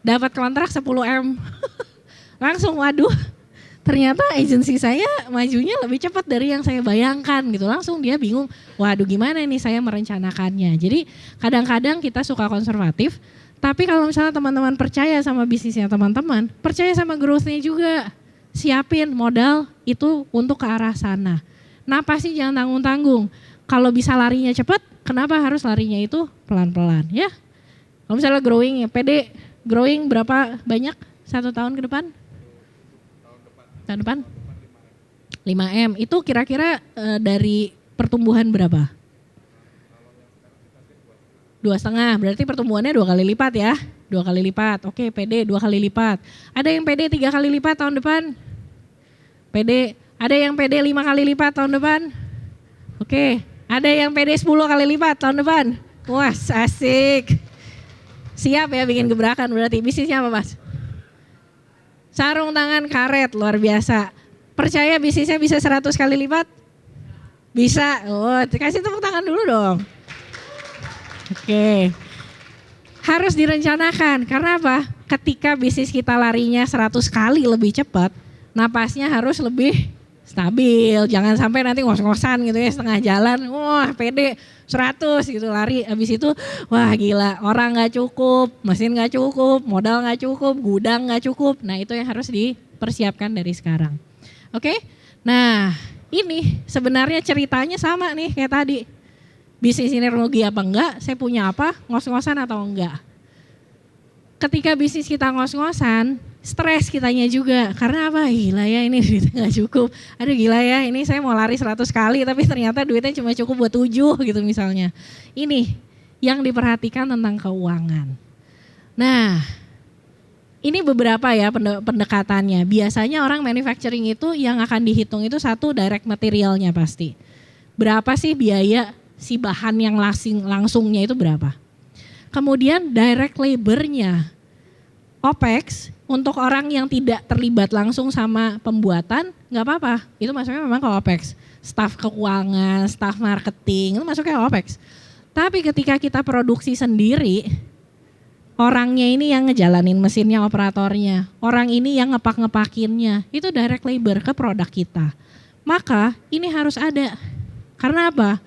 dapat kontrak 10 M. Langsung waduh, ternyata agensi saya majunya lebih cepat dari yang saya bayangkan gitu. Langsung dia bingung, waduh gimana nih saya merencanakannya. Jadi kadang-kadang kita suka konservatif, tapi kalau misalnya teman-teman percaya sama bisnisnya teman-teman, percaya sama growth-nya juga. Siapin modal itu untuk ke arah sana. Napasnya jangan tanggung-tanggung. Kalau bisa larinya cepat, kenapa harus larinya itu pelan-pelan ya? Kalau misalnya growing ya, PD growing berapa banyak 1 tahun ke depan? Tahun depan? 5M. Itu kira-kira dari pertumbuhan berapa? 2,5, berarti pertumbuhannya 2 kali lipat ya. 2 kali lipat, oke PD 2 kali lipat. Ada yang PD 3 kali lipat tahun depan? PD, ada yang PD 5 kali lipat tahun depan? Oke, ada yang PD 10 kali lipat tahun depan? Wah asik. Siap ya bikin gebrakan berarti. Bisnisnya apa Mas? Sarung tangan karet, luar biasa. Percaya bisnisnya bisa 100 kali lipat? Bisa, kasih tepuk tangan dulu dong. Oke. Harus direncanakan, karena apa? Ketika bisnis kita larinya 100 kali lebih cepat, napasnya harus lebih stabil. Jangan sampai nanti ngos-ngosan gitu ya setengah jalan, wah pede 100 gitu lari. Habis itu wah gila, orang gak cukup, mesin gak cukup, modal gak cukup, gudang gak cukup. Nah itu yang harus dipersiapkan dari sekarang. Oke, nah ini sebenarnya ceritanya sama nih kayak tadi. Bisnis ini rugi apa enggak, saya punya apa, ngos-ngosan atau enggak. Ketika bisnis kita ngos-ngosan, stres kitanya juga. Karena apa? Gila ya ini duitnya gak cukup. Aduh gila ya ini saya mau lari 100 kali tapi ternyata duitnya cuma cukup buat 7 gitu misalnya. Ini yang diperhatikan tentang keuangan. Nah ini beberapa ya pendekatannya. Biasanya orang manufacturing itu yang akan dihitung itu satu direct materialnya pasti. Berapa sih biaya si bahan yang langsungnya itu berapa? Kemudian direct labornya, OPEX untuk orang yang tidak terlibat langsung sama pembuatan nggak apa-apa, itu masuknya memang ke OPEX. Staf keuangan, staf marketing itu masuknya ke OPEX. Tapi ketika kita produksi sendiri, orangnya ini yang ngejalanin mesinnya, operatornya, orang ini yang ngepak-ngepakinnya, itu direct labor ke produk kita. Maka ini harus ada, karena apa?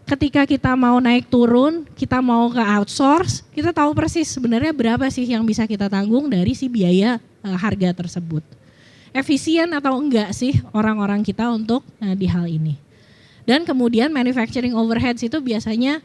Ketika kita mau naik turun, kita mau ke outsource, kita tahu persis sebenarnya berapa sih yang bisa kita tanggung dari si biaya harga tersebut. Efisien atau enggak sih orang-orang kita untuk di hal ini. Dan kemudian manufacturing overheads itu biasanya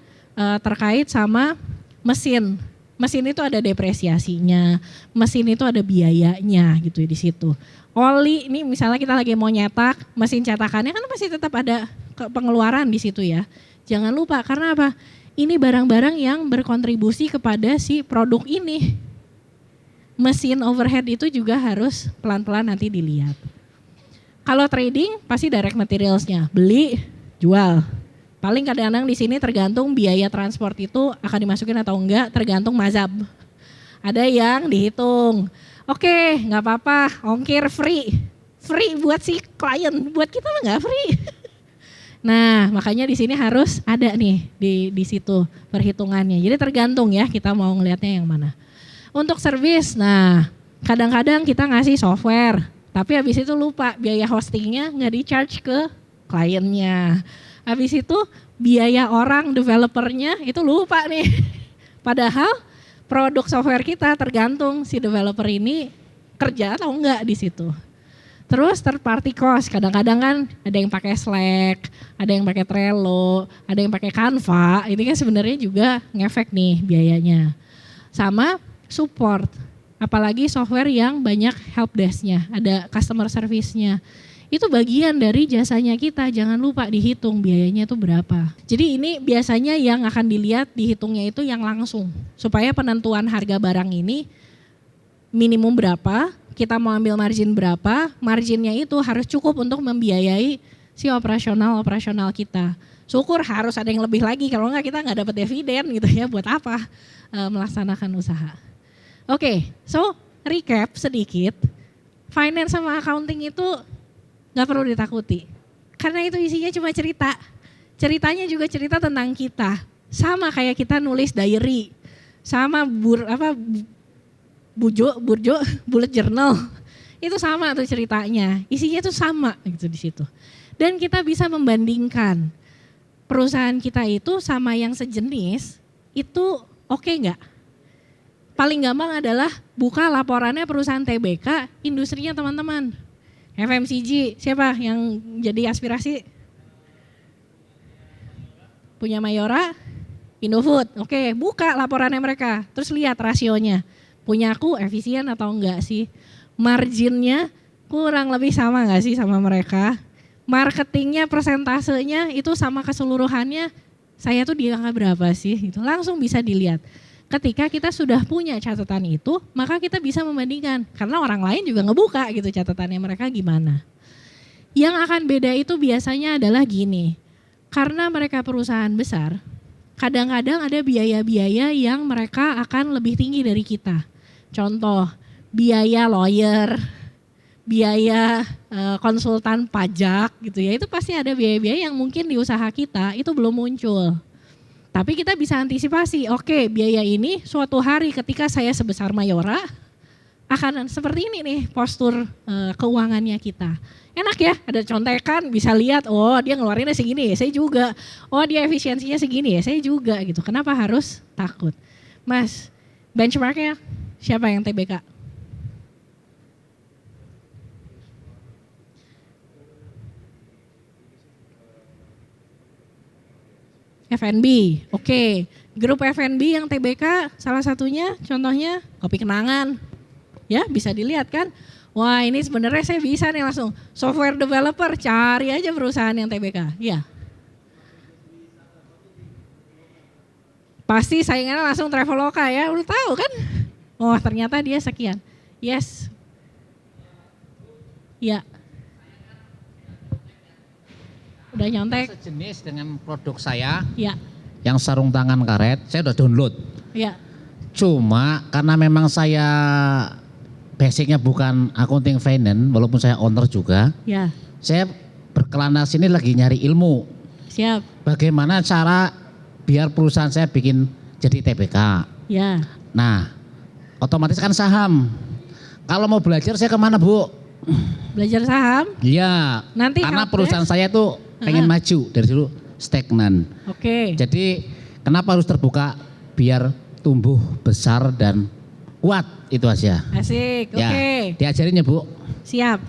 terkait sama mesin. Mesin itu ada depresiasinya, mesin itu ada biayanya gitu di situ. Oli ini misalnya kita lagi mau nyetak, mesin cetakannya kan masih tetap ada pengeluaran di situ ya. Jangan lupa karena apa? Ini barang-barang yang berkontribusi kepada si produk ini. Mesin overhead itu juga harus pelan-pelan nanti dilihat. Kalau trading pasti direct materialsnya, beli, jual. Paling kadang-kadang di sini tergantung biaya transport itu akan dimasukin atau enggak, tergantung mazhab. Ada yang dihitung. Oke, nggak apa-apa, ongkir free. Free buat si klien, buat kita mah nggak free. Nah, makanya di sini harus ada nih di situ perhitungannya. Jadi tergantung ya kita mau ngelihatnya yang mana. Untuk service, nah kadang-kadang kita ngasih software, tapi habis itu lupa biaya hostingnya nggak di-charge ke kliennya. Habis itu biaya orang developernya itu lupa nih. Padahal produk software kita tergantung si developer ini kerja atau enggak di situ. Terus third party cost, kadang-kadang kan ada yang pakai Slack, ada yang pakai Trello, ada yang pakai Canva, ini kan sebenarnya juga ngefek nih biayanya. Sama support, apalagi software yang banyak helpdesk-nya, ada customer service-nya. Itu bagian dari jasanya kita, jangan lupa dihitung biayanya itu berapa. Jadi ini biasanya yang akan dilihat dihitungnya itu yang langsung. Supaya penentuan harga barang ini minimum berapa, kita mau ambil margin berapa, marginnya itu harus cukup untuk membiayai si operasional kita. Syukur harus ada yang lebih lagi, kalau enggak kita nggak dapat dividen gitu ya, buat apa melaksanakan usaha. Oke, so recap sedikit, finance sama accounting itu nggak perlu ditakuti, karena itu isinya cuma cerita. Ceritanya juga cerita tentang kita, sama kayak kita nulis diary, sama burjo, bullet journal, itu sama tuh ceritanya, isinya tuh sama gitu di situ. Dan kita bisa membandingkan perusahaan kita itu sama yang sejenis, itu oke nggak? Paling gampang adalah buka laporannya perusahaan TBK, industrinya teman-teman. FMCG, siapa yang jadi aspirasi? Punya Mayora, Indofood. Oke, buka laporannya mereka, terus lihat rasionya. Punya aku efisien atau enggak sih? Marginnya kurang lebih sama enggak sih sama mereka? Marketingnya, persentasenya itu sama keseluruhannya, saya tuh di angka berapa sih? Itu langsung bisa dilihat. Ketika kita sudah punya catatan itu, maka kita bisa membandingkan. Karena orang lain juga ngebuka gitu catatannya mereka gimana. Yang akan beda itu biasanya adalah gini, karena mereka perusahaan besar, kadang-kadang ada biaya-biaya yang mereka akan lebih tinggi dari kita. Contoh, biaya lawyer, biaya konsultan pajak gitu ya, itu pasti ada biaya-biaya yang mungkin di usaha kita itu belum muncul. Tapi kita bisa antisipasi, oke biaya ini suatu hari ketika saya sebesar Mayora akan seperti ini nih postur keuangannya kita. Enak ya, ada contekan, bisa lihat, oh dia ngeluarinnya segini ya, saya juga. Oh dia efisiensinya segini ya, saya juga gitu. Kenapa harus takut? Mas, benchmarknya siapa yang TBK? F&B, oke. Grup F&B yang TBK salah satunya contohnya Kopi Kenangan. Ya bisa dilihat kan. Wah ini sebenarnya saya bisa nih langsung. Software developer cari aja perusahaan yang TBK. Ya. Pasti saingannya langsung Traveloka ya, udah tahu kan. Oh ternyata dia sekian. Yes. Ya. Udah nyontek. Sejenis dengan produk saya, Ya. yang sarung tangan karet, saya udah download. Ya. Cuma karena memang saya basicnya bukan accounting finance, walaupun saya owner juga, Ya. saya berkelana sini lagi nyari ilmu. Siap. Bagaimana cara biar perusahaan saya bikin jadi TBK. Ya. Nah, otomatis kan saham. Kalau mau belajar saya kemana Bu? Belajar saham. Iya, Nanti karena helpdesk. perusahaan saya tuh pengen maju dari dulu stagnan. Oke. Jadi kenapa harus terbuka biar tumbuh besar dan kuat itu aja. Asik. Ya, Oke. diajarin ya Bu. Siap.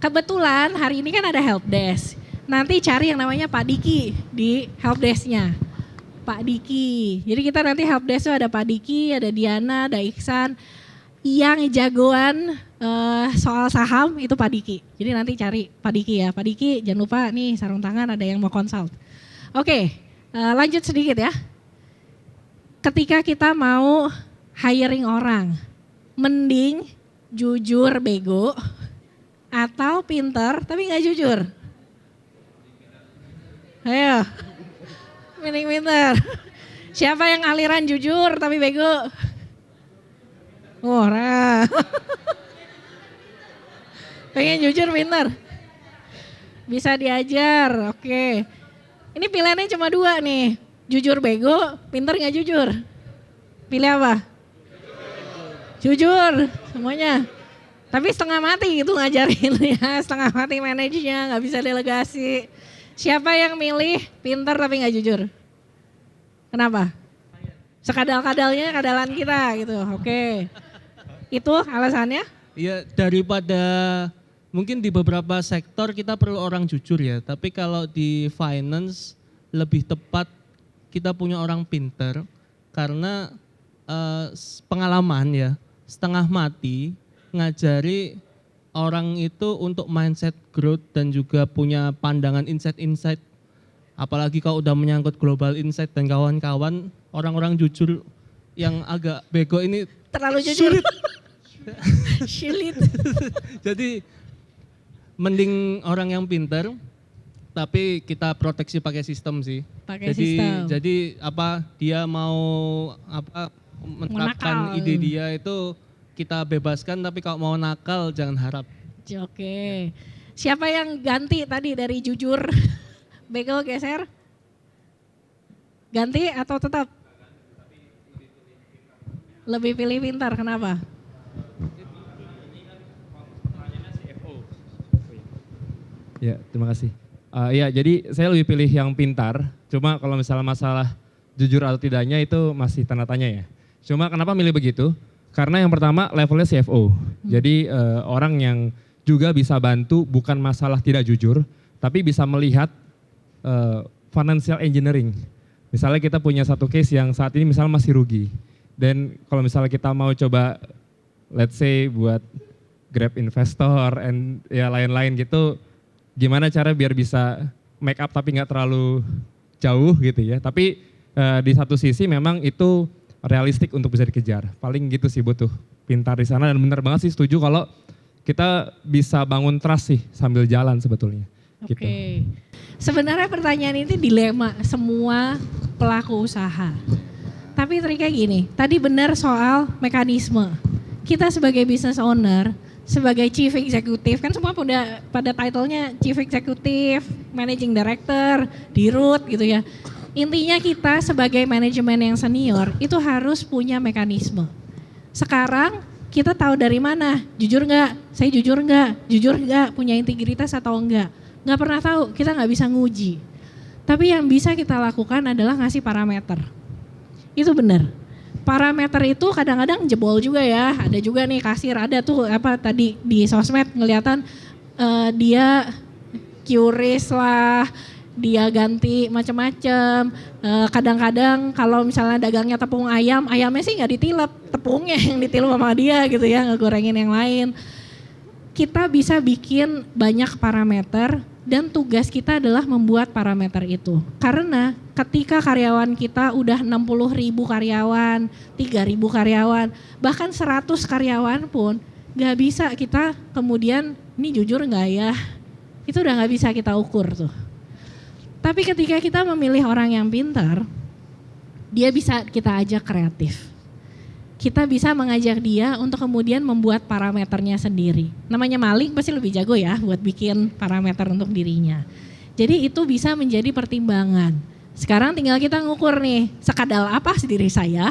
Kebetulan hari ini kan ada helpdesk. Nanti cari yang namanya Pak Diki di helpdesknya. Pak Diki. Jadi kita nanti helpdesk itu ada Pak Diki, ada Diana, ada Iksan. Yang jagoan soal saham itu Pak Diki. Jadi nanti cari Pak Diki ya. Pak Diki jangan lupa nih sarung tangan ada yang mau consult. Oke, lanjut sedikit ya. Ketika kita mau hiring orang, mending jujur bego atau pinter tapi nggak jujur. Ayo, mending pinter. Siapa yang aliran jujur tapi bego? Ora. Pengen jujur pinter. Bisa diajar, oke. Ini pilihannya cuma dua nih. Jujur bego, pinter gak jujur? Pilih apa? Jujur semuanya. Tapi setengah mati itu ngajarin ya. Setengah mati manajernya, gak bisa delegasi. Siapa yang milih pinter tapi gak jujur? Kenapa? Sekadal-kadalnya kadalan kita gitu, oke. Itu alasannya? Ya daripada mungkin di beberapa sektor kita perlu orang jujur ya. Tapi kalau di finance lebih tepat kita punya orang pinter. Karena pengalaman ya setengah mati ngajari orang itu untuk mindset growth dan juga punya pandangan insight-insight, apalagi kalau udah menyangkut global insight dan kawan-kawan, orang-orang jujur yang agak bego ini Terlalu jujur. Sulit. jadi mending orang yang pinter tapi kita proteksi pakai sistem sih. Pakai jadi sistem. jadi apa dia mau apa menerapkan Menakal. ide dia itu kita bebaskan, tapi kalau mau nakal jangan harap. Oke. Siapa yang ganti tadi dari jujur? Bego geser? Ganti atau tetap? Lebih pilih pintar, kenapa? Ya, terima kasih. Ya, jadi saya lebih pilih yang pintar. Cuma kalau misalnya masalah jujur atau tidaknya itu masih tanda tanya ya. Cuma kenapa milih begitu? Karena yang pertama levelnya CFO. Jadi orang yang juga bisa bantu bukan masalah tidak jujur, tapi bisa melihat financial engineering. Misalnya kita punya satu case yang saat ini misalnya masih rugi. Dan kalau misalnya kita mau coba let's say buat grab investor and ya lain-lain gitu, gimana cara biar bisa make up tapi nggak terlalu jauh gitu ya. Tapi di satu sisi memang itu realistik untuk bisa dikejar. Paling gitu sih butuh pintar di sana, dan benar banget sih setuju kalau kita bisa bangun trust sih sambil jalan sebetulnya. Oke. Gitu. Sebenarnya pertanyaan ini dilema semua pelaku usaha. Tapi triknya gini, tadi benar soal mekanisme. Kita sebagai business owner, sebagai chief executive, kan semua pada title-nya chief executive, managing director, dirut gitu ya. Intinya kita sebagai manajemen yang senior itu harus punya mekanisme. Sekarang kita tahu dari mana, jujur nggak, saya jujur nggak, punya integritas atau enggak. Nggak pernah tahu, kita nggak bisa nguji. Tapi yang bisa kita lakukan adalah ngasih parameter. Itu benar. Parameter itu kadang-kadang jebol juga ya. Ada juga nih kasir, ada tuh apa tadi di sosmed ngeliatan dia curious lah, dia ganti macam-macam. Kadang-kadang kalau misalnya dagangnya tepung ayam, ayamnya sih nggak ditilep, tepungnya yang ditilep sama dia gitu ya, ngegorengin yang lain. Kita bisa bikin banyak parameter dan tugas kita adalah membuat parameter itu. Karena ketika karyawan kita udah 60.000 karyawan, 3.000 karyawan, bahkan 100 karyawan pun gak bisa kita kemudian ini jujur gak ya, itu udah gak bisa kita ukur tuh. Tapi ketika kita memilih orang yang pintar, dia bisa kita ajak kreatif. Kita bisa mengajak dia untuk kemudian membuat parameternya sendiri. Namanya maling pasti lebih jago ya buat bikin parameter untuk dirinya. Jadi itu bisa menjadi pertimbangan. Sekarang tinggal kita ngukur nih, sekadal apa sih diri saya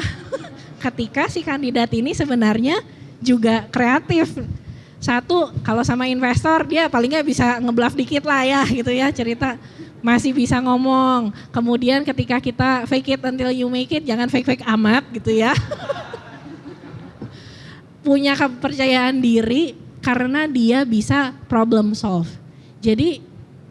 ketika si kandidat ini sebenarnya juga kreatif. Satu, kalau sama investor dia paling nggak bisa ngebluff dikit lah ya gitu ya, cerita masih bisa ngomong. Kemudian ketika kita fake it until you make it, jangan fake-fake amat gitu ya. Punya kepercayaan diri karena dia bisa problem solve. Jadi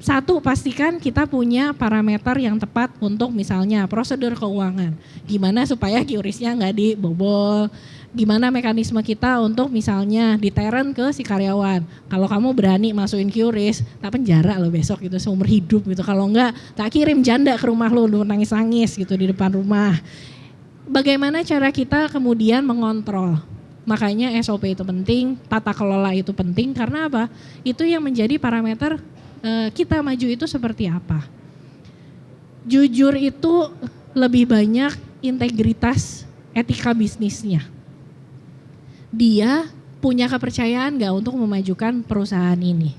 satu, pastikan kita punya parameter yang tepat untuk misalnya prosedur keuangan. Gimana supaya QRIS-nya nggak dibobol. Gimana mekanisme kita untuk misalnya deterrent ke si karyawan. Kalau kamu berani masukin QRIS, tak penjara lo besok gitu seumur hidup gitu. Kalau enggak, tak kirim janda ke rumah lo nangis-nangis gitu di depan rumah. Bagaimana cara kita kemudian mengontrol? Makanya SOP itu penting, tata kelola itu penting karena apa? Itu yang menjadi parameter kita maju itu seperti apa. Jujur itu lebih banyak integritas etika bisnisnya. Dia punya kepercayaan gak untuk memajukan perusahaan ini.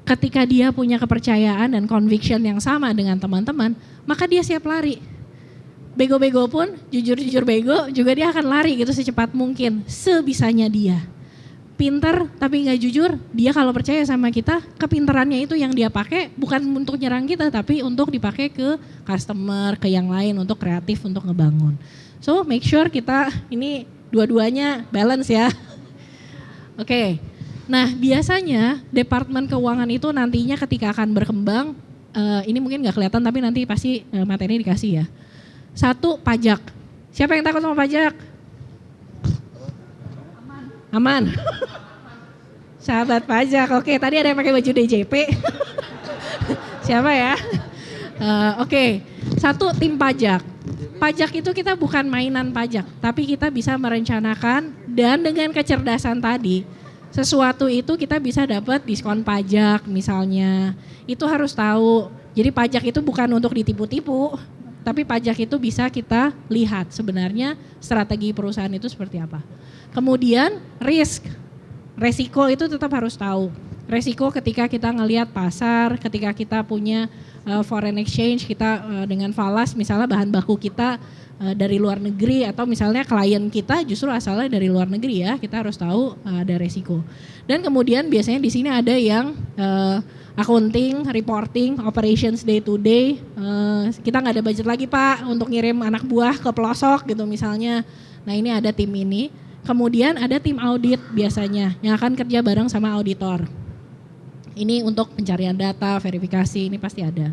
Ketika dia punya kepercayaan dan conviction yang sama dengan teman-teman, maka dia siap lari. Bego-bego pun, jujur-jujur bego juga dia akan lari gitu secepat mungkin, sebisanya dia. Pinter tapi gak jujur, dia kalau percaya sama kita, kepinterannya itu yang dia pakai bukan untuk nyerang kita, tapi untuk dipakai ke customer, ke yang lain, untuk kreatif, untuk ngebangun. So make sure kita ini dua-duanya balance ya. Oke. Nah biasanya departemen keuangan itu nantinya ketika akan berkembang, ini mungkin gak kelihatan tapi nanti pasti materi dikasih ya. Satu, pajak. Siapa yang takut sama pajak? Aman. Sahabat pajak, oke tadi ada yang pakai baju DJP. Siapa ya? Oke, satu tim pajak. Pajak itu kita bukan mainan pajak, tapi kita bisa merencanakan dan dengan kecerdasan tadi, sesuatu itu kita bisa dapat diskon pajak misalnya. Itu harus tahu. Jadi pajak itu bukan untuk ditipu-tipu, tapi pajak itu bisa kita lihat sebenarnya strategi perusahaan itu seperti apa. Kemudian resiko itu tetap harus tahu. Resiko ketika kita ngelihat pasar, ketika kita punya foreign exchange, kita dengan falas misalnya bahan baku kita dari luar negeri atau misalnya klien kita justru asalnya dari luar negeri ya, kita harus tahu ada resiko. Dan kemudian biasanya di sini ada yang accounting, reporting, operations day to day, kita nggak ada budget lagi Pak untuk ngirim anak buah ke pelosok gitu misalnya. Nah ini ada tim ini. Kemudian ada tim audit biasanya yang akan kerja bareng sama auditor. Ini untuk pencarian data, verifikasi, ini pasti ada.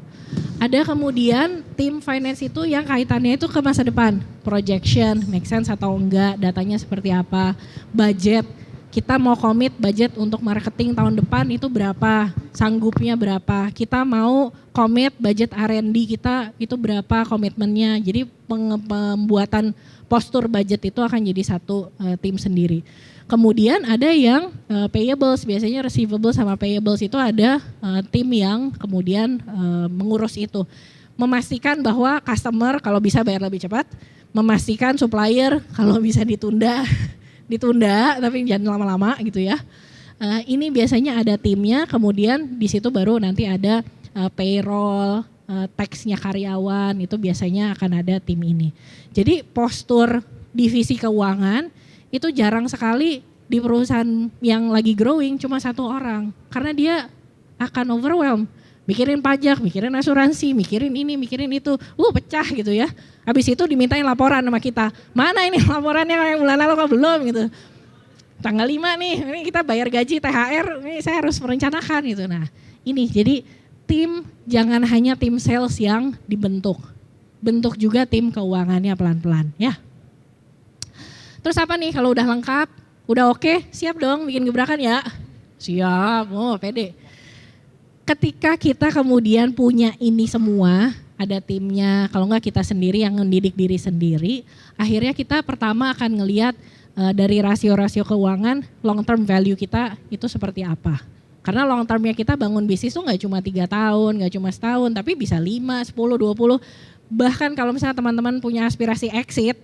Ada kemudian tim finance itu yang kaitannya itu ke masa depan. Projection, make sense atau enggak, datanya seperti apa, budget. Kita mau komit budget untuk marketing tahun depan itu berapa, sanggupnya berapa. Kita mau komit budget R&D kita itu berapa komitmennya. Jadi pembuatan postur budget itu akan jadi satu tim sendiri. Kemudian ada yang payables, biasanya receivables sama payables itu ada tim yang kemudian mengurus itu. Memastikan bahwa customer kalau bisa bayar lebih cepat, memastikan supplier kalau bisa ditunda tapi jangan lama-lama gitu ya. Ini biasanya ada timnya, kemudian di situ baru nanti ada payroll, taxnya karyawan, itu biasanya akan ada tim ini. Jadi postur divisi keuangan itu jarang sekali di perusahaan yang lagi growing cuma satu orang. Karena dia akan overwhelm. Mikirin pajak, mikirin asuransi, mikirin ini, mikirin itu. Pecah gitu ya. Habis itu dimintain laporan sama kita. Mana ini laporannya yang bulan lalu kok belum gitu. Tanggal 5 nih, ini kita bayar gaji THR, ini saya harus merencanakan gitu. Nah ini jadi tim jangan hanya tim sales yang dibentuk. Bentuk juga tim keuangannya pelan-pelan ya. Terus apa nih kalau udah lengkap, udah oke, siap dong bikin gebrakan ya? Siap, pede. Ketika kita kemudian punya ini semua, ada timnya, kalau enggak kita sendiri yang mendidik diri sendiri, akhirnya kita pertama akan ngelihat dari rasio-rasio keuangan, long term value kita itu seperti apa. Karena long termnya kita bangun bisnis tuh gak cuma 3 tahun, gak cuma setahun, tapi bisa 5, 10, 20. Bahkan kalau misalnya teman-teman punya aspirasi exit,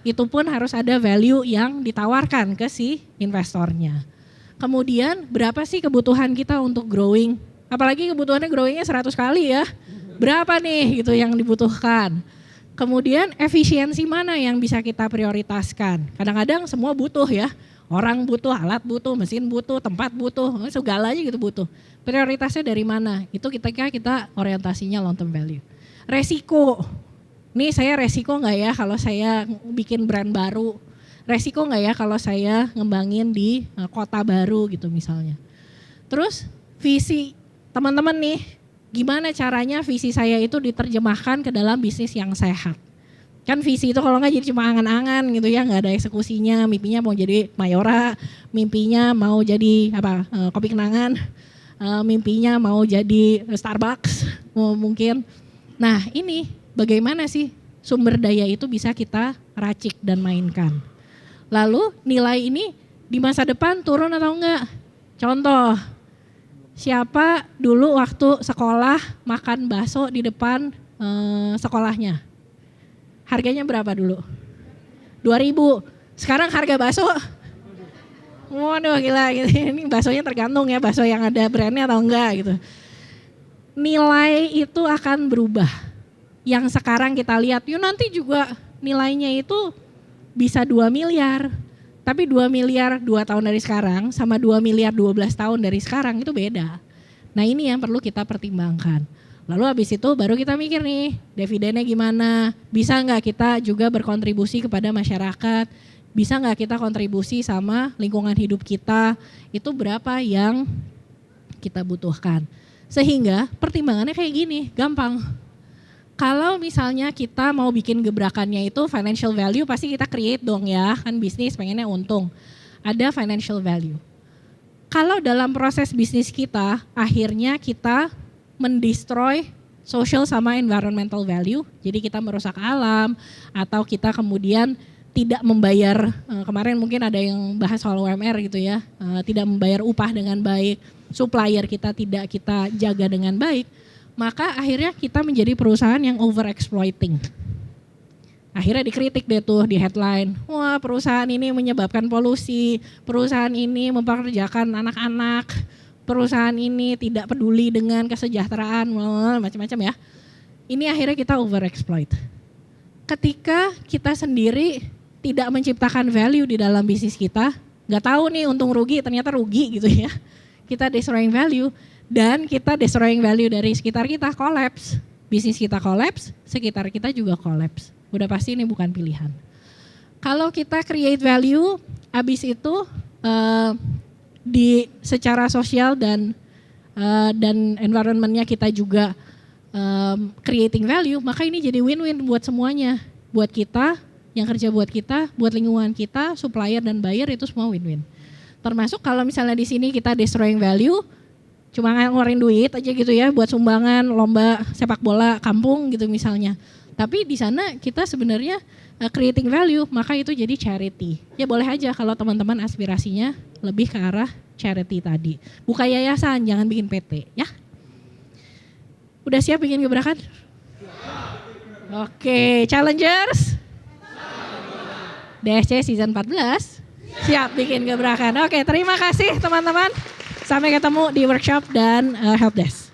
itu pun harus ada value yang ditawarkan ke si investornya. Kemudian berapa sih kebutuhan kita untuk growing? Apalagi kebutuhannya growingnya 100 kali ya. Berapa nih gitu yang dibutuhkan? Kemudian efisiensi mana yang bisa kita prioritaskan? Kadang-kadang semua butuh ya. Orang butuh, alat butuh, mesin butuh, tempat butuh, segalanya gitu butuh. Prioritasnya dari mana? Itu ketika kita orientasinya long term value. Resiko. Nih saya resiko nggak ya kalau saya bikin brand baru? Resiko nggak ya kalau saya ngembangin di kota baru gitu misalnya? Terus visi teman-teman nih, gimana caranya visi saya itu diterjemahkan ke dalam bisnis yang sehat? Kan visi itu kalau nggak jadi cuma angan-angan gitu ya, nggak ada eksekusinya. Mimpinya mau jadi Mayora, mimpinya mau jadi kopi kenangan, mimpinya mau jadi Starbucks mungkin. Nah ini bagaimana sih sumber daya itu bisa kita racik dan mainkan. Lalu nilai ini di masa depan turun atau enggak? Contoh, siapa dulu waktu sekolah makan bakso di depan sekolahnya? Harganya berapa dulu? 2.000. Sekarang harga bakso? Waduh gila gitu. Ini baksonya tergantung ya, bakso yang ada brandnya atau enggak gitu. Nilai itu akan berubah. Yang sekarang kita lihat, nanti juga nilainya itu bisa 2 miliar. Tapi 2 miliar 2 tahun dari sekarang sama 2 miliar 12 tahun dari sekarang itu beda. Nah ini yang perlu kita pertimbangkan. Lalu habis itu baru kita mikir nih, dividennya gimana? Bisa nggak kita juga berkontribusi kepada masyarakat? Bisa nggak kita kontribusi sama lingkungan hidup kita? Itu berapa yang kita butuhkan? Sehingga pertimbangannya kayak gini, gampang. Kalau misalnya kita mau bikin gebrakannya itu financial value, pasti kita create dong ya, kan bisnis pengennya untung. Ada financial value. Kalau dalam proses bisnis kita, akhirnya kita mendestroy social sama environmental value, jadi kita merusak alam, atau kita kemudian tidak membayar, kemarin mungkin ada yang bahas soal UMR gitu ya, tidak membayar upah dengan baik, supplier kita tidak kita jaga dengan baik, maka akhirnya kita menjadi perusahaan yang over exploiting. Akhirnya dikritik deh tuh di headline, wah perusahaan ini menyebabkan polusi, perusahaan ini mempekerjakan anak-anak, perusahaan ini tidak peduli dengan kesejahteraan, macam-macam ya. Ini akhirnya kita over exploit. Ketika kita sendiri tidak menciptakan value di dalam bisnis kita, nggak tahu nih untung rugi, ternyata rugi gitu ya. Kita destroying value dan kita destroying value dari sekitar kita, collapse. Bisnis kita collapse, sekitar kita juga collapse. Udah pasti ini bukan pilihan. Kalau kita create value, abis itu di secara sosial dan environmentnya kita juga creating value, maka ini jadi win-win buat semuanya. Buat kita, yang kerja buat kita, buat lingkungan kita, supplier dan buyer itu semua win-win. Termasuk kalau misalnya di sini kita destroying value, cuma ngeluarin duit aja gitu ya buat sumbangan lomba sepak bola kampung gitu misalnya. Tapi di sana kita sebenarnya creating value, maka itu jadi charity. Ya boleh aja kalau teman-teman aspirasinya lebih ke arah charity tadi. Buka yayasan, jangan bikin PT ya. Udah siap bikin gebrakan? Oke, challengers? DSC season 14? Siap bikin gebrakan. Oke, terima kasih teman-teman. Sampai ketemu di workshop dan helpdesk.